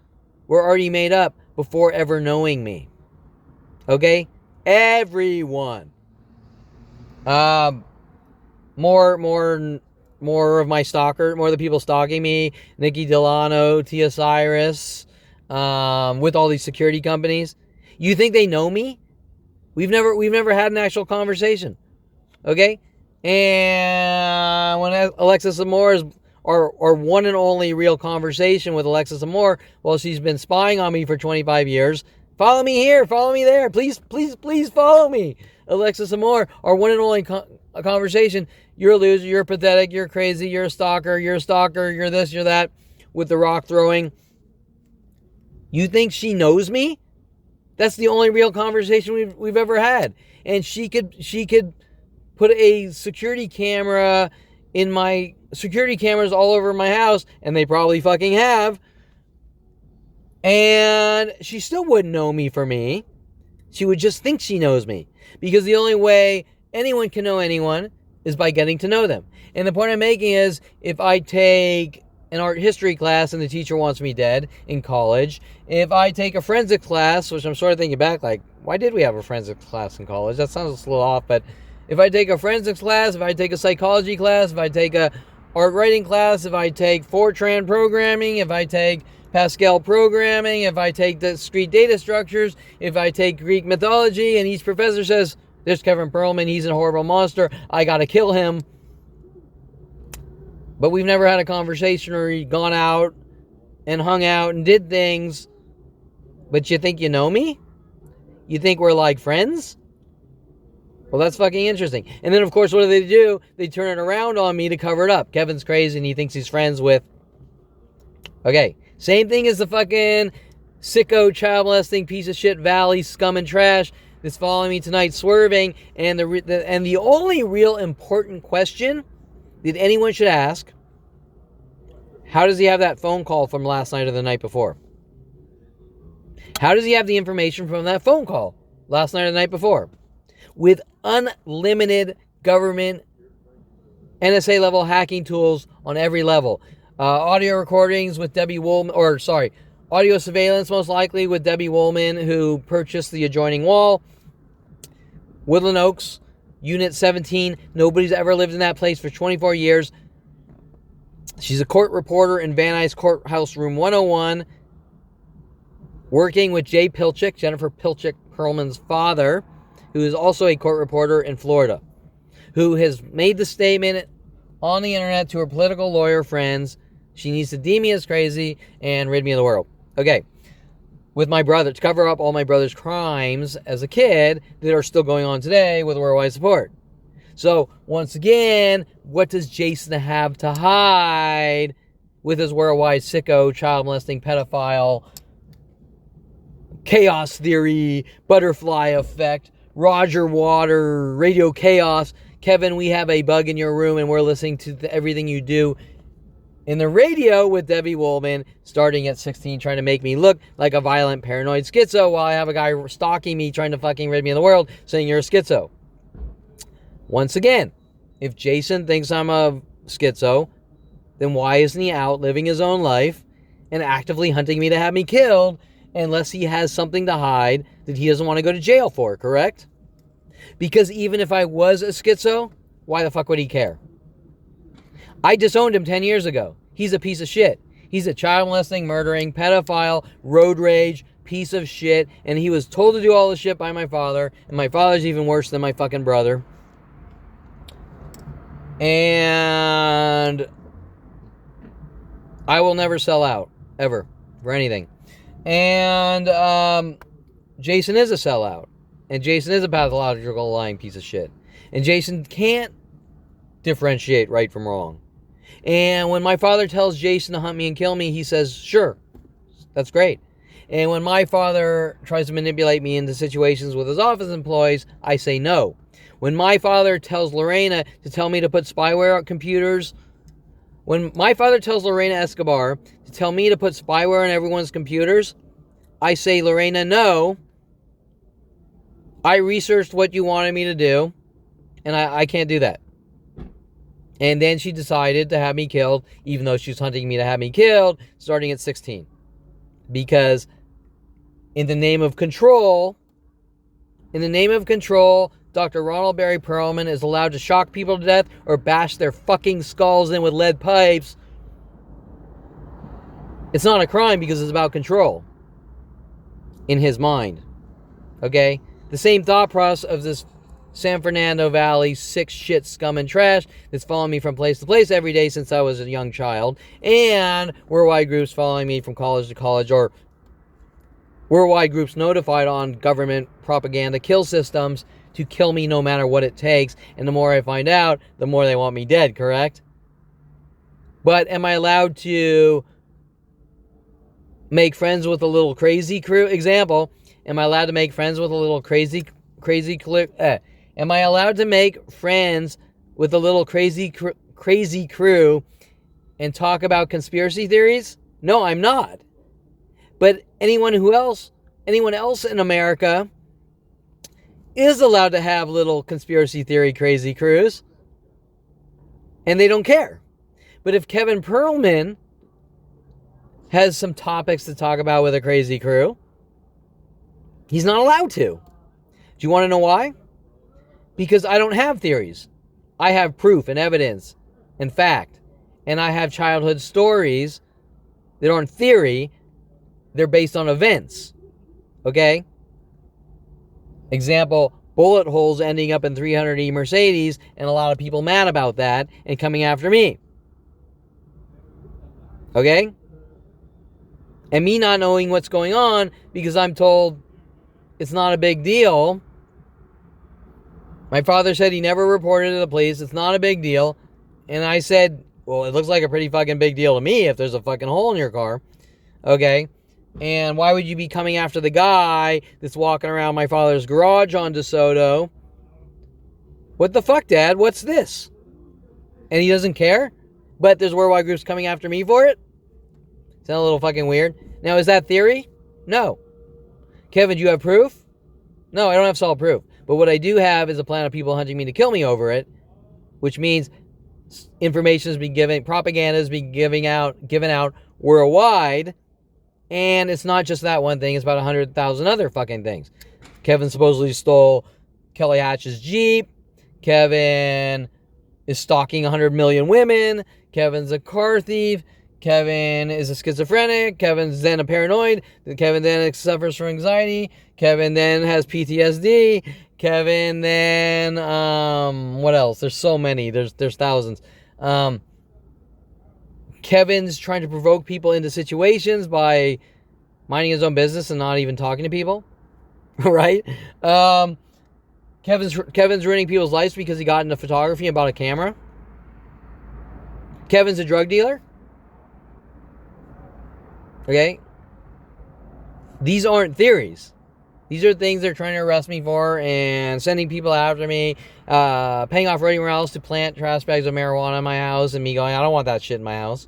were already made up before ever knowing me. Okay? Everyone. More of my stalker, more of the people stalking me, Nikki Delano, Tia Cyrus, with all these security companies. You think they know me? We've never had an actual conversation. Okay? And when Alexis Amore is our one and only real conversation with Alexis Amore, well, she's been spying on me for 25 years. Follow me here, follow me there. Please follow me. Alexis Amore, our one and only conversation. You're a loser, you're pathetic, you're crazy, you're a stalker, you're this, you're that, with the rock throwing. You think she knows me? That's the only real conversation we've ever had. And she could put a security camera in my security cameras all over my house, and they probably fucking have. And she still wouldn't know me for me. She would just think she knows me. Because the only way anyone can know anyone is by getting to know them. And the point I'm making is, if I take an art history class and the teacher wants me dead in college, if I take a forensics class, which I'm sort of thinking back, like, why did we have a forensics class in college? That sounds a little off, but if I take a forensics class, if I take a psychology class, if I take a art writing class, if I take Fortran programming, if I take Pascal programming, if I take discrete data structures, if I take Greek mythology, and each professor says, there's Kevin Perlman, he's a horrible monster, I gotta kill him. But we've never had a conversation or gone out and hung out and did things. But you think you know me? You think we're like friends? Well, that's fucking interesting. And then, of course, what do they do? They turn it around on me to cover it up. Kevin's crazy and he thinks he's friends with... Okay, same thing as the fucking sicko, child molesting, piece of shit, valley, scum and trash that's following me tonight, swerving. And the only real important question that anyone should ask, how does he have that phone call from last night or the night before? How does he have the information from that phone call last night or the night before? With unlimited government NSA level hacking tools on every level. Audio recordings with Debbie Woolman, audio surveillance most likely with Debbie Woolman, who purchased the adjoining wall. Woodland Oaks, Unit 17. Nobody's ever lived in that place for 24 years. She's a court reporter in Van Nuys Courthouse Room 101, working with Jay Pilchick, Jennifer Pilchick Perlman's father, who is also a court reporter in Florida, who has made the statement on the internet to her political lawyer friends, she needs to deem me as crazy and rid me of the world. Okay. With my brother, to cover up all my brother's crimes as a kid that are still going on today with worldwide support. So, once again, what does Jason have to hide with his worldwide sicko, child molesting, pedophile, chaos theory, butterfly effect, Roger Water, radio chaos? Kevin, we have a bug in your room and we're listening to everything you do in the radio with Debbie Woolman, starting at 16, trying to make me look like a violent, paranoid schizo while I have a guy stalking me, trying to fucking rid me of the world, saying you're a schizo. Once again, if Jason thinks I'm a schizo, then why isn't he out living his own life and actively hunting me to have me killed, unless he has something to hide that he doesn't want to go to jail for, correct? Because even if I was a schizo, why the fuck would he care? I disowned him 10 years ago. He's a piece of shit. He's a child molesting, murdering, pedophile, road rage, piece of shit. And he was told to do all this shit by my father. And my father's even worse than my fucking brother. And I will never sell out. Ever. For anything. And Jason is a sellout. And Jason is a pathological lying piece of shit. And Jason can't differentiate right from wrong. And when my father tells Jason to hunt me and kill me, he says, sure, that's great. And when my father tries to manipulate me into situations with his office employees, I say no. When my father tells Lorena to tell me to put spyware on computers, when my father tells Lorena Escobar to tell me to put spyware on everyone's computers, I say, Lorena, no. I researched what you wanted me to do, and I can't do that. And then she decided to have me killed, even though she was hunting me to have me killed, starting at 16. Because in the name of control, Dr. Ronald Barry Perlman is allowed to shock people to death or bash their fucking skulls in with lead pipes. It's not a crime because it's about control. In his mind. Okay? The same thought process of this San Fernando Valley sick shit scum and trash that's following me from place to place every day since I was a young child, and worldwide groups following me from college to college, or worldwide groups notified on government propaganda kill systems to kill me no matter what it takes, and the more I find out, the more they want me dead, correct? But am I allowed to make friends with a little crazy crew? Example, am I allowed to make friends with a little crazy am I allowed to make friends with a little crazy crew and talk about conspiracy theories? No, I'm not. But anyone else in America is allowed to have little conspiracy theory crazy crews. And they don't care. But if Kevin Perlman has some topics to talk about with a crazy crew. He's not allowed to. Do you want to know why? Because I don't have theories. I have proof and evidence and fact. And I have childhood stories that aren't theory. They're based on events. Okay? Example, bullet holes ending up in 300E Mercedes, and a lot of people mad about that and coming after me. Okay? And me not knowing what's going on because I'm told it's not a big deal. My father said he never reported to the police. It's not a big deal. And I said, well, it looks like a pretty fucking big deal to me if there's a fucking hole in your car. Okay? And why would you be coming after the guy that's walking around my father's garage on DeSoto? What the fuck, Dad? What's this? And he doesn't care? But there's worldwide groups coming after me for it? Sound a little fucking weird. Now, is that theory? No. Kevin, do you have proof? No, I don't have solid proof. But what I do have is a plan of people hunting me to kill me over it, which means information is being given, propaganda is being given out worldwide, and it's not just that one thing, it's about 100,000 other fucking things. Kevin supposedly stole Kelly Hatch's Jeep. Kevin is stalking 100 million women. Kevin's a car thief. Kevin is a schizophrenic. Kevin's then a paranoid. Kevin then suffers from anxiety. Kevin then has PTSD. Kevin then, what else? There's so many. There's thousands. Kevin's trying to provoke people into situations by minding his own business and not even talking to people. Right? Kevin's ruining people's lives because he got into photography and bought a camera. Kevin's a drug dealer. Okay? These aren't theories. These are things they're trying to arrest me for and sending people after me, paying off Rody Morales to plant trash bags of marijuana in my house, and me going, I don't want that shit in my house.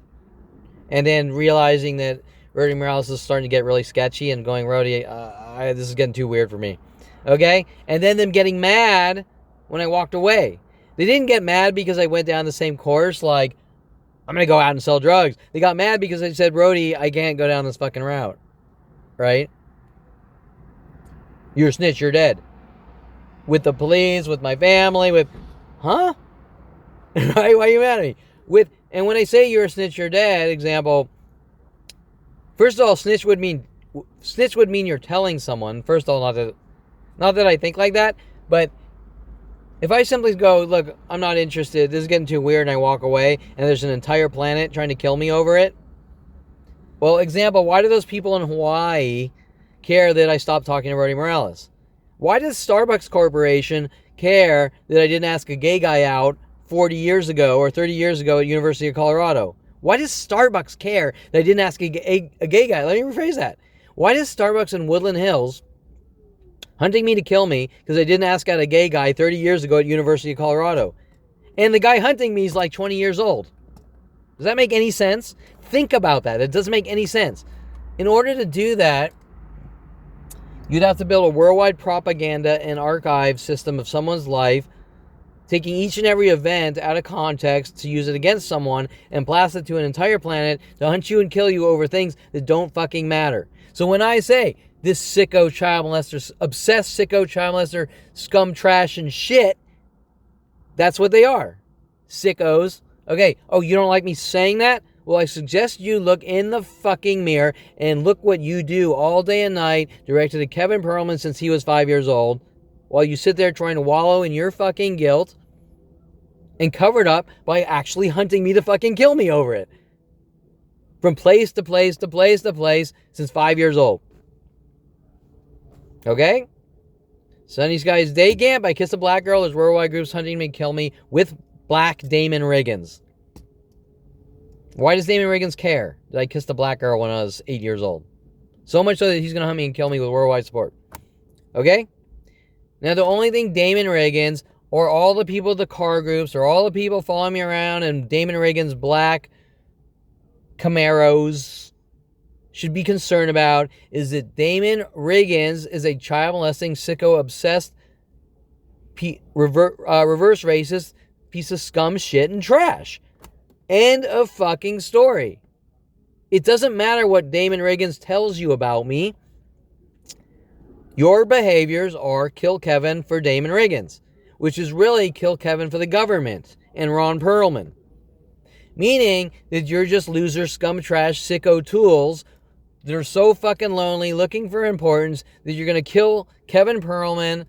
And then realizing that Rody Morales is starting to get really sketchy and going, Rody, this is getting too weird for me. Okay? And then them getting mad when I walked away. They didn't get mad because I went down the same course, like, I'm going to go out and sell drugs. They got mad because I said, Rody, I can't go down this fucking route. Right? You're a snitch, you're dead. With the police, with my family, with... Huh? Right? Why are you mad at me? And when I say you're a snitch, you're dead, example... First of all, snitch would mean you're telling someone. First of all, not that I think like that, but... If I simply go, look, I'm not interested, this is getting too weird, and I walk away, and there's an entire planet trying to kill me over it. Well, example, why do those people in Hawaii care that I stopped talking to Rody Morales? Why does Starbucks Corporation care that I didn't ask a gay guy out 40 years ago or 30 years ago at University of Colorado? Why does Starbucks care that I didn't ask a gay guy? Let me rephrase that. Why does Starbucks in Woodland Hills hunting me to kill me because I didn't ask out a gay guy 30 years ago at University of Colorado? And the guy hunting me is like 20 years old. Does that make any sense? Think about that. It doesn't make any sense. In order to do that, you'd have to build a worldwide propaganda and archive system of someone's life, taking each and every event out of context to use it against someone and blast it to an entire planet to hunt you and kill you over things that don't fucking matter. So when I say, this sicko child molester, obsessed sicko child molester, scum, trash, and shit, that's what they are. Sickos. Okay, oh, you don't like me saying that? Well, I suggest you look in the fucking mirror and look what you do all day and night, directed at Kevin Perlman since he was 5 years old, while you sit there trying to wallow in your fucking guilt and covered up by actually hunting me to fucking kill me over it. From place to place to place to place since 5 years old. Okay? Sunny Skies Day Camp. I Kiss a Black Girl. There's worldwide groups hunting me, kill me with Black Damon Riggins. Why does Damon Riggins care that I kissed a black girl when I was 8 years old? So much so that he's going to hunt me and kill me with worldwide support. Okay? Now, the only thing Damon Riggins or all the people at the car groups or all the people following me around in Damon Riggins' black Camaros should be concerned about is that Damon Riggins is a child molesting, sicko, obsessed, reverse racist piece of scum, shit, and trash. End of fucking story. It doesn't matter what Damon Riggins tells you about me. Your behaviors are kill Kevin for Damon Riggins, which is really kill Kevin for the government and Ron Perlman. Meaning that you're just loser, scum, trash, sicko tools that are so fucking lonely, looking for importance, that you're going to kill Kevin Perlman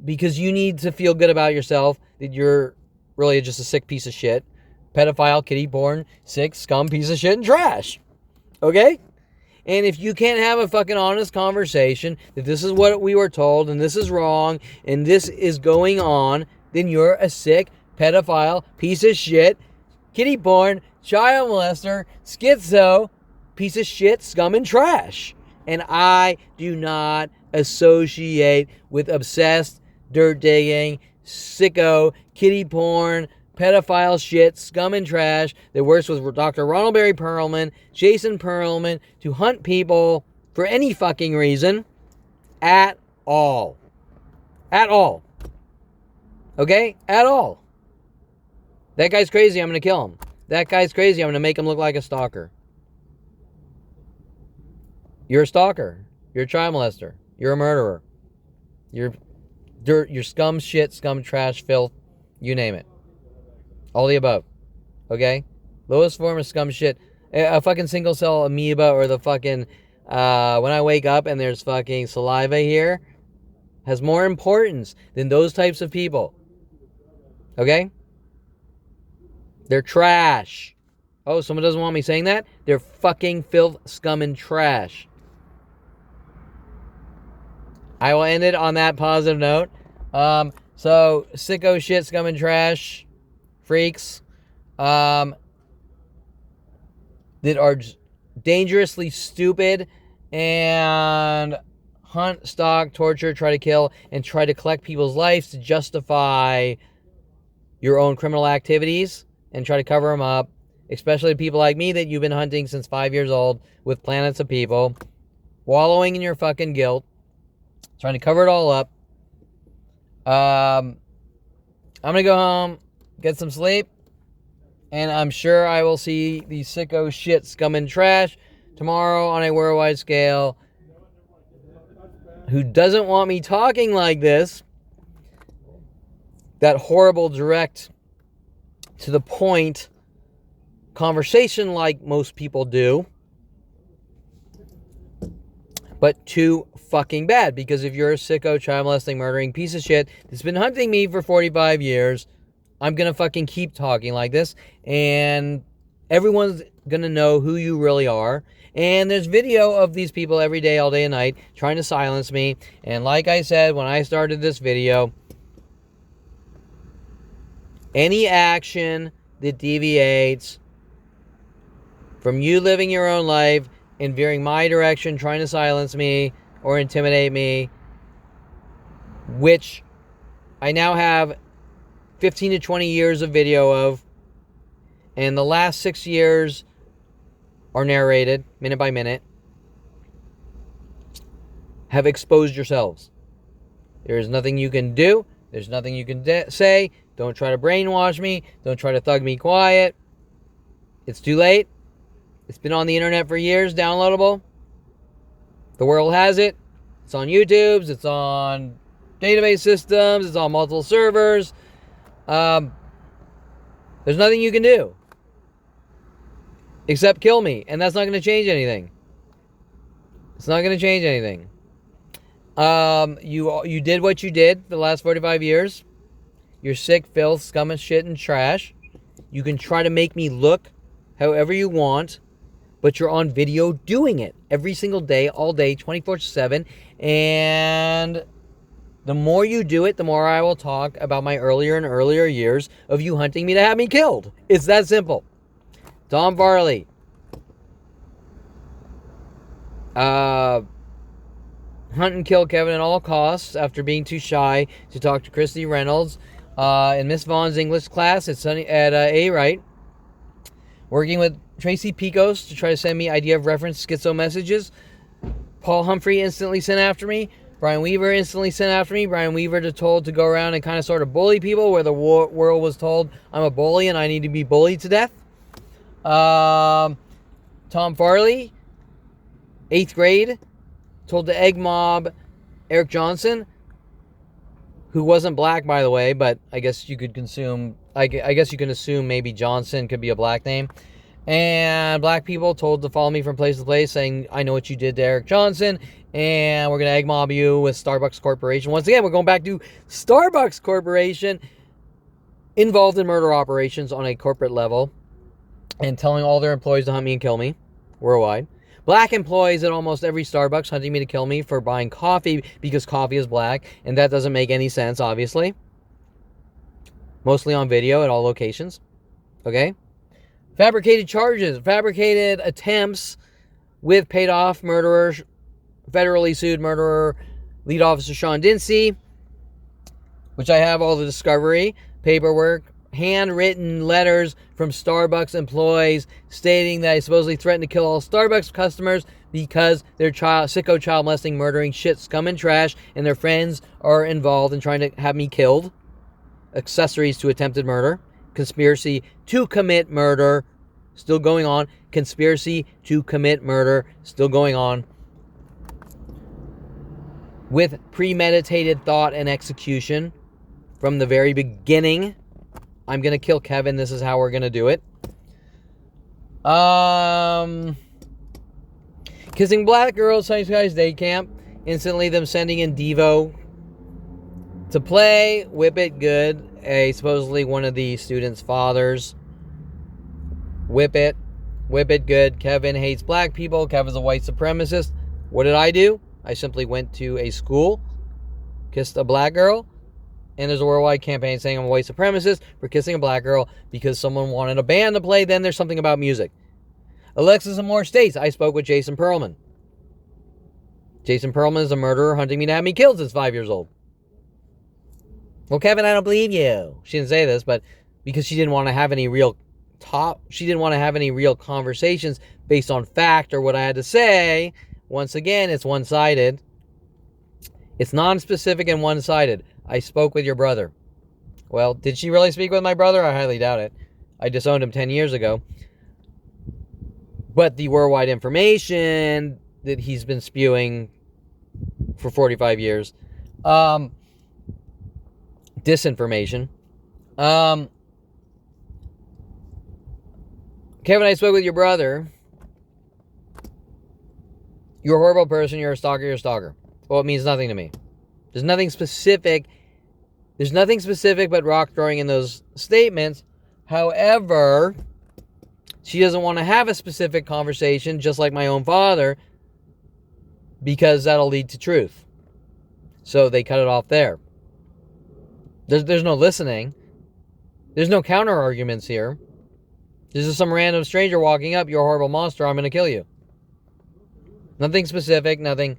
because you need to feel good about yourself, that you're really just a sick piece of shit, pedophile, kitty born, sick, scum, piece of shit, and trash. Okay? And if you can't have a fucking honest conversation that this is what we were told and this is wrong and this is going on, then you're a sick, pedophile, piece of shit, kitty born, child molester, schizo, piece of shit, scum, and trash. And I do not associate with obsessed, dirt digging, sicko, kitty porn, pedophile shit, scum and trash that works with Dr. Ronald Barry Perlman, Jason Perlman, to hunt people for any fucking reason at all. At all. Okay? At all. That guy's crazy, I'm going to kill him. That guy's crazy, I'm going to make him look like a stalker. You're a stalker. You're a child molester. You're a murderer. You're dirt. You're scum, shit, scum, trash, filth. You name it. All the above. Okay? Lowest form of scum shit. A fucking single cell amoeba or the fucking... when I wake up and there's fucking saliva here, has more importance than those types of people. Okay? They're trash. Oh, someone doesn't want me saying that? They're fucking filth, scum, and trash. I will end it on that positive note. So, sicko shit, scum, and trash freaks that are dangerously stupid and hunt, stalk, torture, try to kill, and try to collect people's lives to justify your own criminal activities and try to cover them up, especially people like me that you've been hunting since 5 years old with planets of people, wallowing in your fucking guilt, trying to cover it all up. I'm going to go home, get some sleep, and I'm sure I will see the sicko shit, scum, and trash tomorrow on a worldwide scale who doesn't want me talking like this, that horrible, direct, to the point conversation like most people do, but too fucking bad. Because if you're a sicko, child molesting, murdering piece of shit that's been hunting me for 45 years, I'm gonna fucking keep talking like this, and everyone's gonna know who you really are. And there's video of these people every day, all day and night, trying to silence me. And like I said when I started this video, any action that deviates from you living your own life and veering my direction, trying to silence me or intimidate me, which I now have 15 to 20 years of video of, and the last 6 years are narrated minute by minute, have exposed yourselves. There is nothing you can do. There's nothing you can say. Don't try to brainwash me. Don't try to thug me quiet. It's too late. It's been on the internet for years, downloadable. The world has it. It's on YouTube's. It's on database systems. It's on multiple servers. There's nothing you can do except kill me, and that's not going to change anything. It's not going to change anything. You did what you did for the last 45 years. You're sick, filth, scum and shit and trash. You can try to make me look however you want, but you're on video doing it every single day, all day, 24/7. And the more you do it, the more I will talk about my earlier and earlier years of you hunting me to have me killed. It's that simple. Tom Farley. Hunt and kill Kevin at all costs after being too shy to talk to Christy Reynolds in Miss Vaughn's English class at A. Wright. Working with Tracy Picos to try to send me idea of reference schizo messages. Paul Humphrey instantly sent after me. Brian Weaver instantly sent after me. Brian Weaver told to go around and kind of sort of bully people where the world was told I'm a bully and I need to be bullied to death. Tom Farley, 8th grade, told the egg mob Eric Johnson, who wasn't black, by the way, but I guess you could I guess you can assume maybe Johnson could be a black name. And black people told to follow me from place to place, saying, I know what you did to Eric Johnson, and we're going to egg mob you with Starbucks Corporation. Once again, we're going back to Starbucks Corporation, involved in murder operations on a corporate level, and telling all their employees to hunt me and kill me worldwide. Black employees at almost every Starbucks hunting me to kill me for buying coffee because coffee is black, and that doesn't make any sense, obviously. Mostly on video at all locations. Okay? Fabricated charges, fabricated attempts with paid off murderer, federally sued murderer, lead officer Sean Dinsey, which I have all the discovery, paperwork, handwritten letters from Starbucks employees stating that I supposedly threatened to kill all Starbucks customers because their sicko child molesting, murdering shit, scum and trash, and their friends are involved in trying to have me killed. Accessories to attempted murder. Conspiracy to commit murder, still going on. Conspiracy to commit murder, still going on. With premeditated thought and execution from the very beginning. I'm going to kill Kevin. This is how we're going to do it. Kissing black girls, Science Guys Day Camp. Instantly them sending in Devo to play. Whip It Good. Supposedly one of the students' fathers. Whip It Good. Kevin hates black people. Kevin's a white supremacist. What did I do? I simply went to a school, kissed a black girl, and there's a worldwide campaign saying I'm a white supremacist for kissing a black girl because someone wanted a band to play. Then there's something about music. Alexis and more states. I spoke with Jason Perlman. Jason Perlman is a murderer hunting me to have me killed since 5 years old. Well, Kevin, I don't believe you. She didn't say this, but because she didn't want to have any real conversations based on fact or what I had to say. Once again, it's one-sided. It's non-specific and one-sided. I spoke with your brother. Well, did she really speak with my brother? I highly doubt it. I disowned him 10 years ago. But the worldwide information that he's been spewing for 45 years, disinformation. Kevin, I spoke with your brother. You're a horrible person. You're a stalker. You're a stalker. Well, it means nothing to me. There's nothing specific but rock throwing in those statements. However, she doesn't want to have a specific conversation, just like my own father, because that'll lead to truth. So they cut it off there. There's no listening. There's no counter arguments here. This is some random stranger walking up. You're a horrible monster. I'm going to kill you. Nothing specific. Nothing.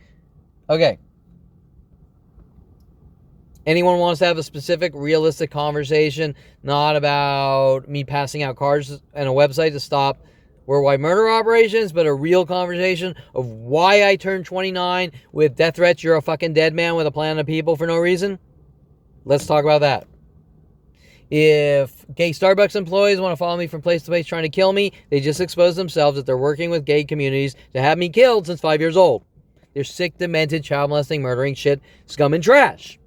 Okay. Anyone wants to have a specific, realistic conversation, not about me passing out cards and a website to stop worldwide murder operations, but a real conversation of why I turned 29 with death threats. You're a fucking dead man with a plan of people for no reason. Let's talk about that. If gay Starbucks employees want to follow me from place to place trying to kill me, they just expose themselves that they're working with gay communities to have me killed since 5 years old. They're sick, demented, child molesting, murdering shit, scum and trash.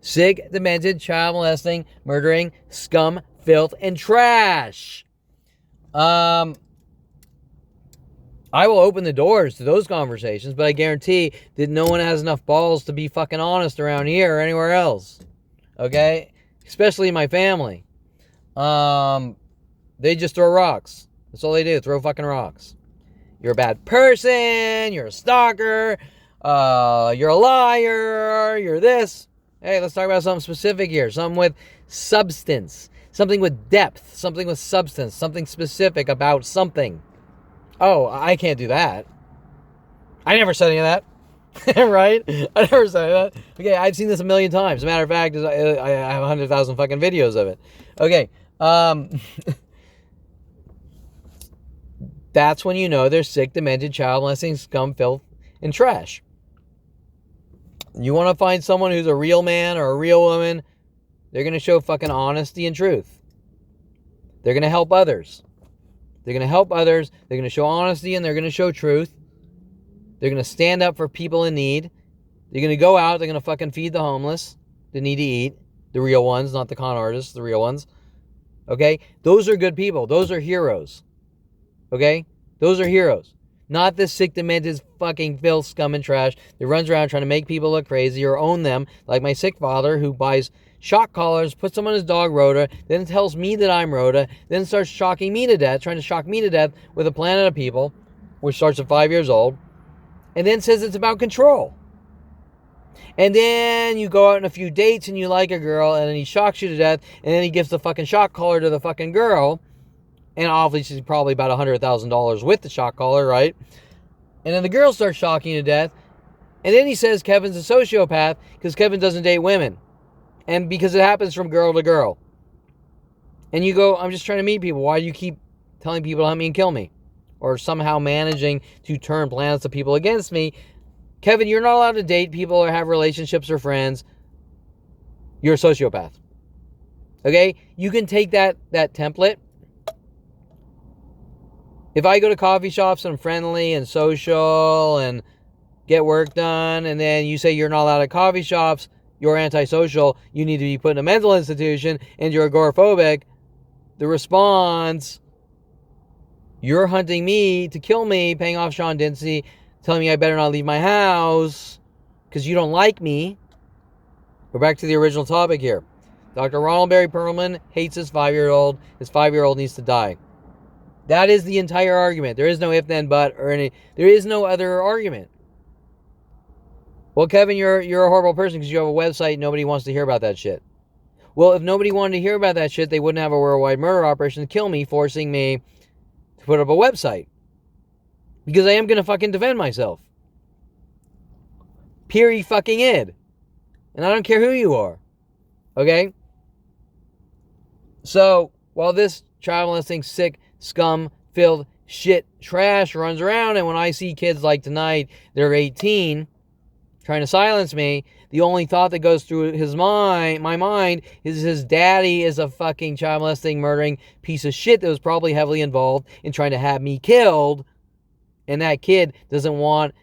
Sick, demented, child molesting, murdering, scum, filth, and trash. I will open the doors to those conversations, but I guarantee that no one has enough balls to be fucking honest around here or anywhere else. Okay? Especially my family. They just throw rocks. That's all they do, throw fucking rocks. You're a bad person, you're a stalker, you're a liar, you're this. Hey, let's talk about something specific here. Something with substance. Something with depth. Something with substance. Something specific about something. Oh, I can't do that. I never said any of that. Right? I never said that. Okay, I've seen this a million times. As a matter of fact, I have 100,000 fucking videos of it. Okay. That's when you know they're sick, demented, child molesting, scum, filth, and trash. You want to find someone who's a real man or a real woman, they're going to show fucking honesty and truth. They're going to help others. They're going to help others. They're going to show honesty and they're going to show truth. They're going to stand up for people in need. They're going to go out. They're going to fucking feed the homeless that need to eat. The real ones, not the con artists, the real ones. Okay? Those are good people. Those are heroes. Okay? Those are heroes. Not this sick, demented, fucking filth, scum, and trash that runs around trying to make people look crazy or own them, like my sick father who buys shock collars, puts them on his dog Rhoda, then tells me that I'm Rhoda, then starts shocking me to death, trying to shock me to death with a planet of people, which starts at 5 years old, and then says it's about control. And then you go out on a few dates and you like a girl, and then he shocks you to death, and then he gives the fucking shock collar to the fucking girl, and obviously probably about $100,000 with the shock collar, right? And then the girl starts shocking you to death, and then he says Kevin's a sociopath because Kevin doesn't date women. And because it happens from girl to girl. And you go, I'm just trying to meet people. Why do you keep telling people to hunt me and kill me? Or somehow managing to turn planets of people against me. Kevin, you're not allowed to date people or have relationships or friends. You're a sociopath. Okay? You can take that template. If I go to coffee shops and I'm friendly and social and get work done, and then you say you're not allowed at coffee shops, you're antisocial, you need to be put in a mental institution, and you're agoraphobic, the response, you're hunting me to kill me, paying off Sean Dinsey, telling me I better not leave my house because you don't like me. We're back to the original topic here. Dr. Ronald Barry Perlman hates his 5-year-old. His 5-year-old needs to die. That is the entire argument. There is no if, then, but, or any. There is no other argument. Well, Kevin, you're a horrible person because you have a website and nobody wants to hear about that shit. Well, if nobody wanted to hear about that shit, they wouldn't have a worldwide murder operation to kill me, forcing me to put up a website. Because I am going to fucking defend myself. Period fucking id. And I don't care who you are. Okay? So, while this child molesting, sick, scum, filled shit trash runs around, and when I see kids like tonight, they're 18, trying to silence me, the only thought that goes through my mind, is his daddy is a fucking child molesting, murdering piece of shit that was probably heavily involved in trying to have me killed, and that kid doesn't want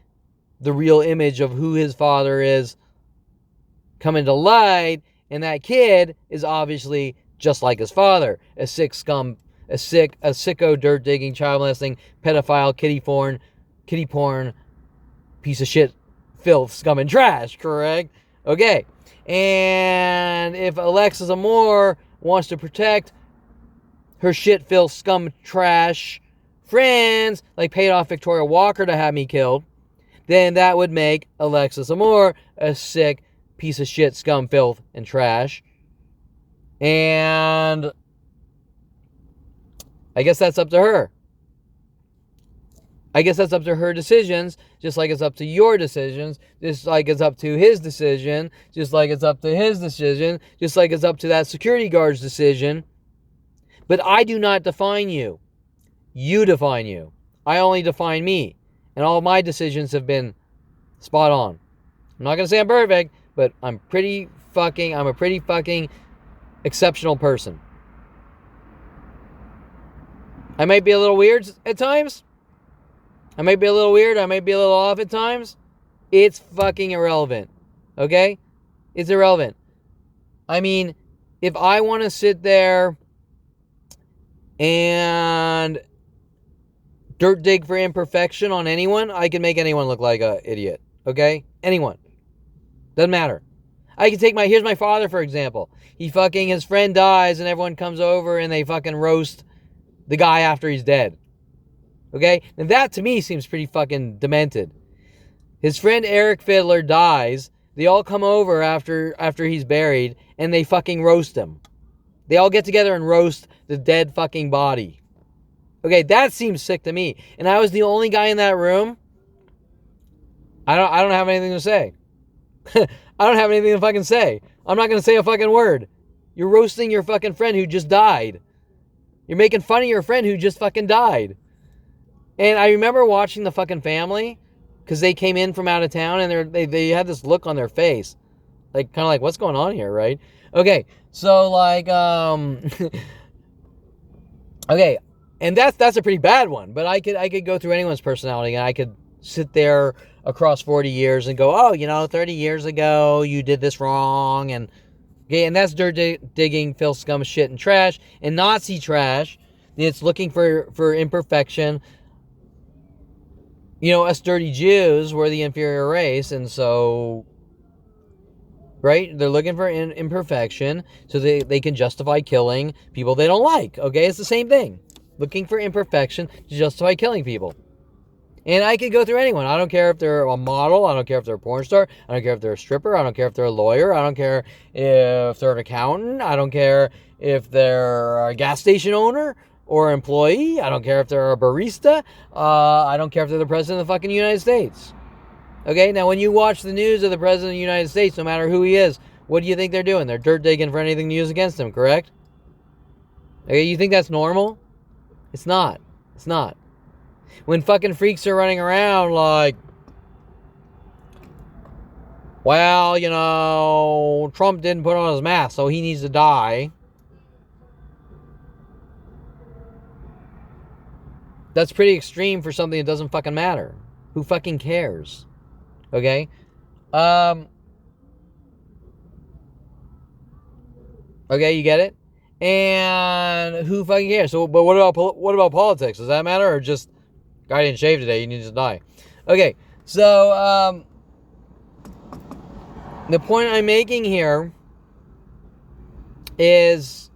the real image of who his father is coming to light, and that kid is obviously just like his father, a sick scum, a sicko, dirt-digging, child molesting, pedophile, kitty porn, piece of shit, filth, scum, and trash, correct? Okay. And if Alexis Amore wants to protect her shit, filth, scum, trash friends, like paid off Victoria Walker to have me killed, then that would make Alexis Amore a sick piece of shit, scum, filth, and trash. And I guess that's up to her. I guess that's up to her decisions, just like it's up to your decisions, just like it's up to his decision, just like it's up to his decision, just like it's up to that security guard's decision. But I do not define you. You define you. I only define me. And all of my decisions have been spot on. I'm not going to say I'm perfect, but I'm a pretty fucking exceptional person. I might be a little weird at times. I might be a little weird. I might be a little off at times. It's fucking irrelevant. Okay? It's irrelevant. I mean, if I want to sit there and dirt dig for imperfection on anyone, I can make anyone look like an idiot. Okay? Anyone. Doesn't matter. I can take here's my father, for example. His friend dies and everyone comes over and they fucking roast the guy after he's dead. Okay? And that to me seems pretty fucking demented. His friend Eric Fiddler dies. They all come over after he's buried and they fucking roast him. They all get together and roast the dead fucking body. Okay, that seems sick to me. And I was the only guy in that room. I don't have anything to say. I don't have anything to fucking say. I'm not going to say a fucking word. You're roasting your fucking friend who just died. You're making fun of your friend who just fucking died. And I remember watching The Fucking Family because they came in from out of town and they had this look on their face. Like, kind of like, what's going on here, right? Okay, so like, okay, And that's a pretty bad one. But I could go through anyone's personality, and I could sit there across 40 years and go, oh, 30 years ago you did this wrong, and okay, and that's dirt digging, filth, scum, shit, and trash, and Nazi trash. It's looking for imperfection. Us dirty Jews, we're the inferior race, and so, right? They're looking for imperfection so they can justify killing people they don't like, okay? It's the same thing. Looking for imperfection to justify killing people. And I could go through anyone. I don't care if they're a model. I don't care if they're a porn star. I don't care if they're a stripper. I don't care if they're a lawyer. I don't care if they're an accountant. I don't care if they're a gas station owner or employee. I don't care if they're a barista. I don't care if they're the president of the fucking United States. Okay, now when you watch the news of the president of the United States, no matter who he is, what do you think they're doing? They're dirt digging for anything to use against him, correct? Okay, you think that's normal? It's not. It's not. When fucking freaks are running around like, well, Trump didn't put on his mask, so he needs to die. That's pretty extreme for something that doesn't fucking matter. Who fucking cares? Okay? Okay, you get it? And who fucking cares? So, but what about politics? Does that matter, or just guy didn't shave today, you need to die? Okay, so the point I'm making here is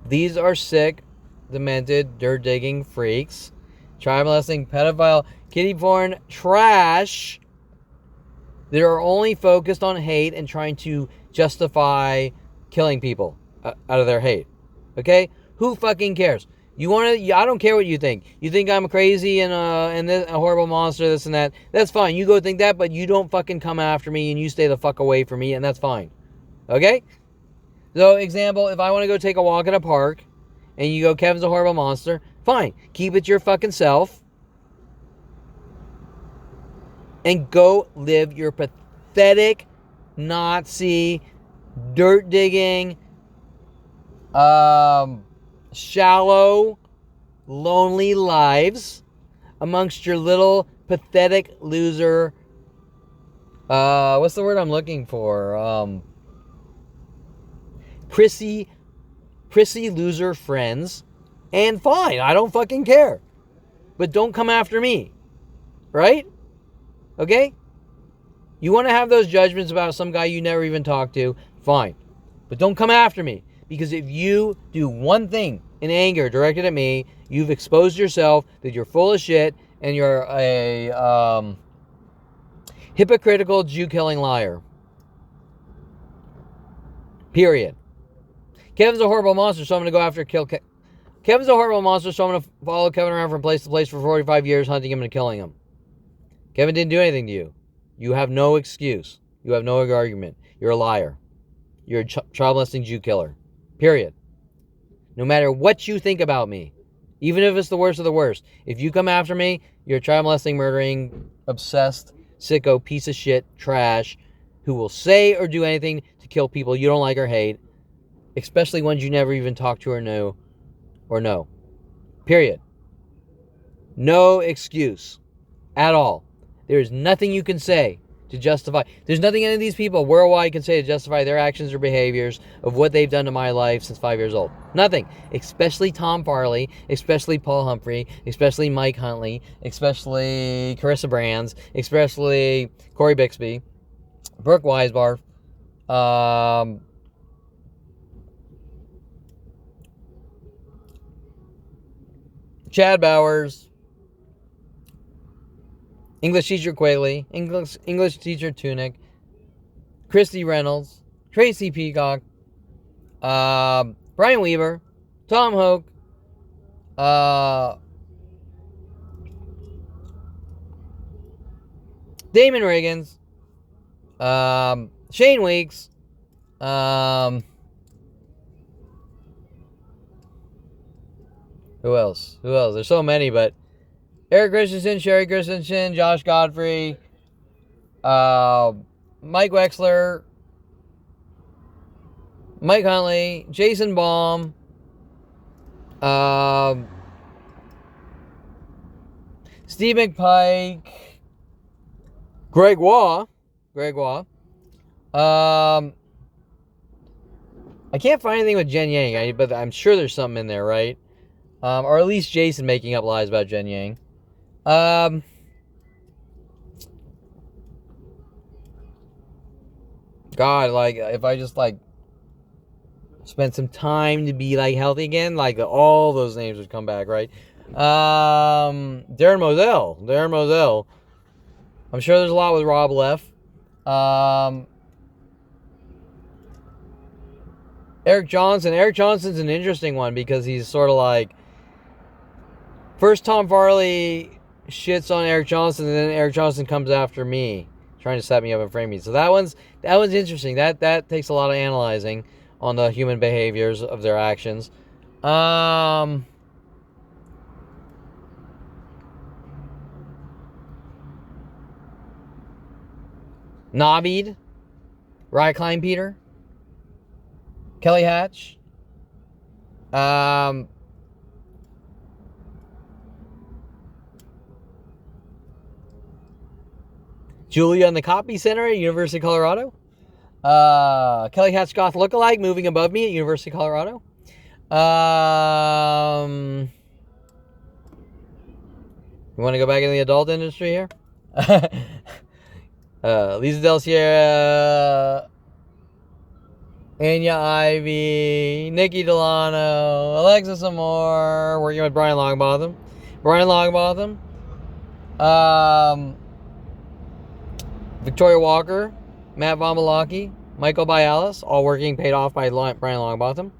these are sick, demented, dirt-digging freaks, child molesting, pedophile, kiddie porn, trash that are only focused on hate and trying to justify killing people out of their hate. Okay? Who fucking cares? I don't care what you think. You think I'm crazy and a horrible monster, this and that. That's fine. You go think that, but you don't fucking come after me and you stay the fuck away from me, and that's fine. Okay? So, example, if I want to go take a walk in a park and you go, Kevin's a horrible monster, fine. Keep it your fucking self and go live your pathetic, Nazi, dirt digging, shallow, lonely lives amongst your little pathetic loser. What's the word I'm looking for? Prissy loser friends. And fine, I don't fucking care. But don't come after me. Right? Okay? You want to have those judgments about some guy you never even talked to? Fine. But don't come after me. Because if you do one thing in anger directed at me, you've exposed yourself that you're full of shit and you're a hypocritical Jew-killing liar. Period. Kevin's a horrible monster, so I'm going to go after kill Kevin's a horrible monster, so I'm going to follow Kevin around from place to place for 45 years, hunting him and killing him. Kevin didn't do anything to you. You have no excuse. You have no argument. You're a liar. You're a child molesting Jew killer. Period. No matter what you think about me, even if it's the worst of the worst, if you come after me, you're a child molesting, murdering, obsessed, sicko, piece of shit, trash, who will say or do anything to kill people you don't like or hate, especially ones you never even talked to or knew or know. Period. No excuse at all. There's nothing you can say to justify. There's nothing any of these people worldwide can say to justify their actions or behaviors of what they've done to my life since 5 years old. Nothing. Especially Tom Farley, especially Paul Humphrey, especially Mike Huntley, especially Carissa Brands, especially Corey Bixby, Brooke Weisbarf, Chad Bowers, English teacher Quayle, English teacher Tunick, Christy Reynolds, Tracy Peacock, Brian Weaver, Tom Hoke, Damon Riggins, Shane Weeks, who else? There's so many, but Eric Christensen, Sherry Christensen, Josh Godfrey, Mike Wexler, Mike Huntley, Jason Baum, Steve McPike, Greg Waugh. I can't find anything with Jen Yang, but I'm sure there's something in there, right? Or at least Jason making up lies about Jen Yang. God, like, if I just, like, spent some time to be, like, healthy again, like, all those names would come back, right? Darren Moselle. I'm sure there's a lot with Rob Leff. Eric Johnson's an interesting one because he's sort of like, first Tom Farley shits on Eric Johnson, and then Eric Johnson comes after me, trying to set me up and frame me. So that one's interesting. That takes a lot of analyzing on the human behaviors of their actions. Navid, Ryan Kleinpeter, Kelly Hatch, Julia in the Copy Center at University of Colorado, Kelly Hatch Goth lookalike moving above me at University of Colorado. You want to go back in the adult industry here? Lisa Del Sierra, Anya Ivy, Nikki Delano, Alexis Amore, working with Brian Longbotham. Victoria Walker, Matt Von Malaki, Michael Bialis, all working paid off by Brian Longbotham.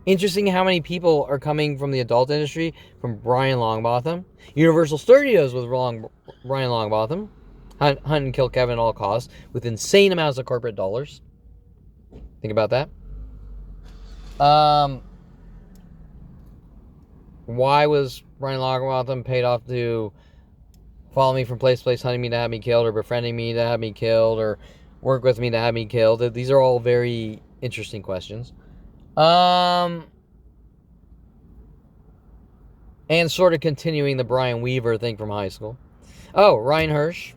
Interesting how many people are coming from the adult industry from Brian Longbotham. Universal Studios with Brian Longbotham. Hunt and kill Kevin at all costs with insane amounts of corporate dollars. Think about that. Why was Brian Longbotham paid off to follow me from place to place, hunting me to have me killed, or befriending me to have me killed, or work with me to have me killed? These are all very interesting questions. And sort of continuing the Brian Weaver thing from high school. Oh, Ryan Hirsch.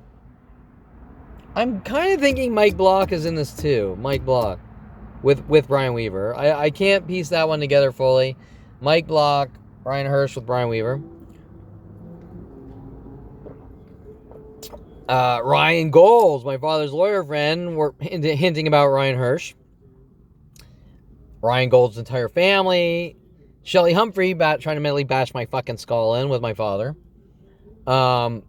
I'm kind of thinking Mike Block is in this too. Mike Block with Brian Weaver. I can't piece that one together fully. Mike Block, Ryan Hirsch with Brian Weaver. Ryan Goles, my father's lawyer friend, were hinting about Ryan Hirsch. Ryan Gold's entire family. Shelley Humphrey trying to mentally bash my fucking skull in with my father. Janet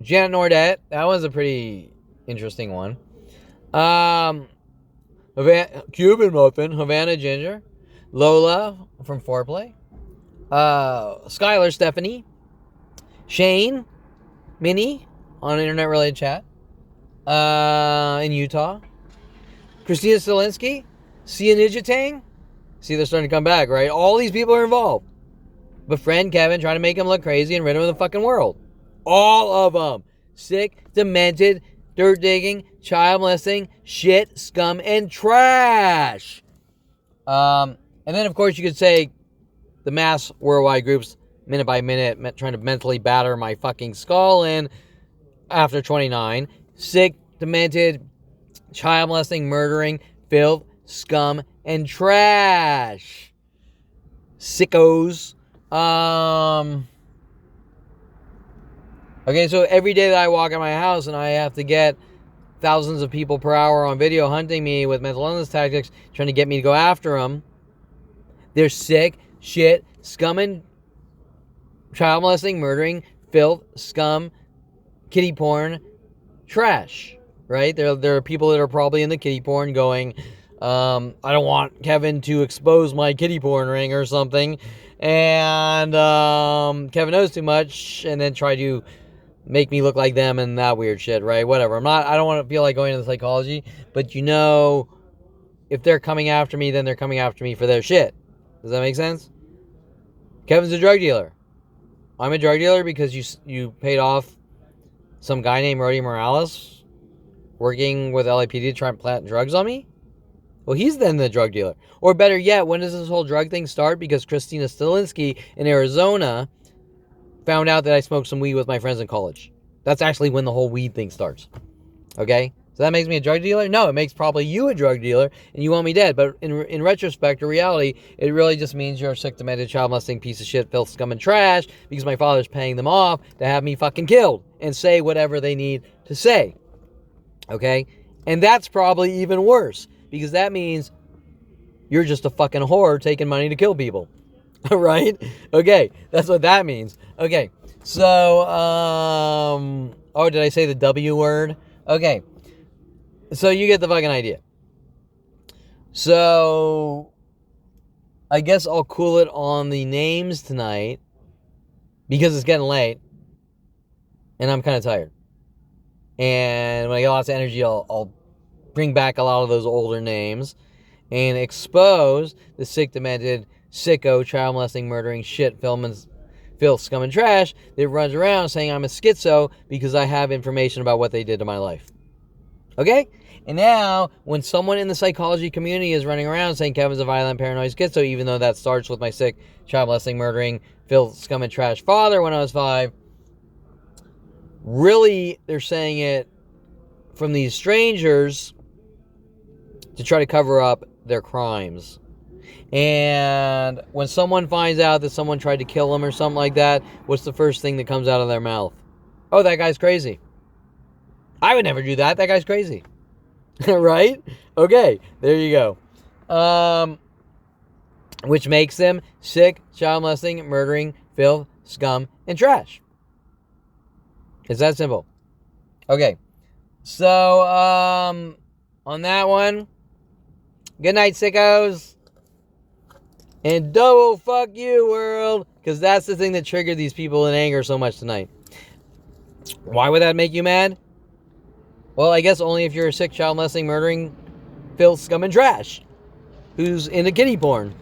Nordette. That was a pretty interesting one. Cuban Muffin. Havana Ginger. Lola from Foreplay. Skylar Stephanie. Shane. Minnie on internet related chat. In Utah. Christina Stilinski. Sia Nijitang. See, they're starting to come back, right? All these people are involved. Befriend Kevin, trying to make him look crazy and rid him of the fucking world. All of them. Sick, demented, dirt digging, child molesting, shit, scum, and trash. And then, of course, you could say the mass worldwide groups, minute by minute, trying to mentally batter my fucking skull in after 29. Sick, demented, child molesting, murdering, filth, scum, and trash. Sickos. Okay, so every day that I walk in my house and I have to get thousands of people per hour on video hunting me with mental illness tactics, trying to get me to go after them. They're sick, shit, scum, and child molesting, murdering, filth, scum, kitty porn, trash. Right? There are people that are probably in the kitty porn going, I don't want Kevin to expose my kitty porn ring or something. And Kevin knows too much, and then try to make me look like them and that weird shit, right? Whatever. I don't want to feel like going into psychology, but if they're coming after me, then they're coming after me for their shit. Does that make sense? Kevin's a drug dealer. I'm a drug dealer because you paid off some guy named Rody Morales working with LAPD to try and plant drugs on me? Well, he's then the drug dealer. Or better yet, when does this whole drug thing start? Because Christina Stilinski in Arizona found out that I smoked some weed with my friends in college. That's actually when the whole weed thing starts. Okay? So that makes me a drug dealer? No, it makes probably you a drug dealer, and you want me dead. But in retrospect, or reality, it really just means you're a sick, demented, child molesting piece of shit, filth, scum, and trash, because my father's paying them off to have me fucking killed and say whatever they need to say. Okay? And that's probably even worse, because that means you're just a fucking whore taking money to kill people. Right? Okay, that's what that means. Okay, so, oh, did I say the W word? Okay. So you get the fucking idea. So I guess I'll cool it on the names tonight because it's getting late and I'm kind of tired. And when I get lots of energy, I'll bring back a lot of those older names and expose the sick, demented, sicko, child molesting, murdering, shit, filth, scum, and trash that runs around saying I'm a schizo because I have information about what they did to my life. Okay? And now, when someone in the psychology community is running around saying Kevin's a violent, paranoid schizo, even though that starts with my sick, child molesting, murdering, filth, scum, and trash father when I was 5, really, they're saying it from these strangers to try to cover up their crimes. And when someone finds out that someone tried to kill them or something like that, what's the first thing that comes out of their mouth? Oh, that guy's crazy. I would never do that. That guy's crazy. Right? Okay, there you go. Which makes them sick, child molesting, murdering, filth, scum, and trash. It's that simple. Okay. So, on that one, good night, sickos. And double fuck you, world. Because that's the thing that triggered these people in anger so much tonight. Why would that make you mad? Well, I guess only if you're a sick, child molesting, murdering, filth, scum, and trash who's into kiddie porn.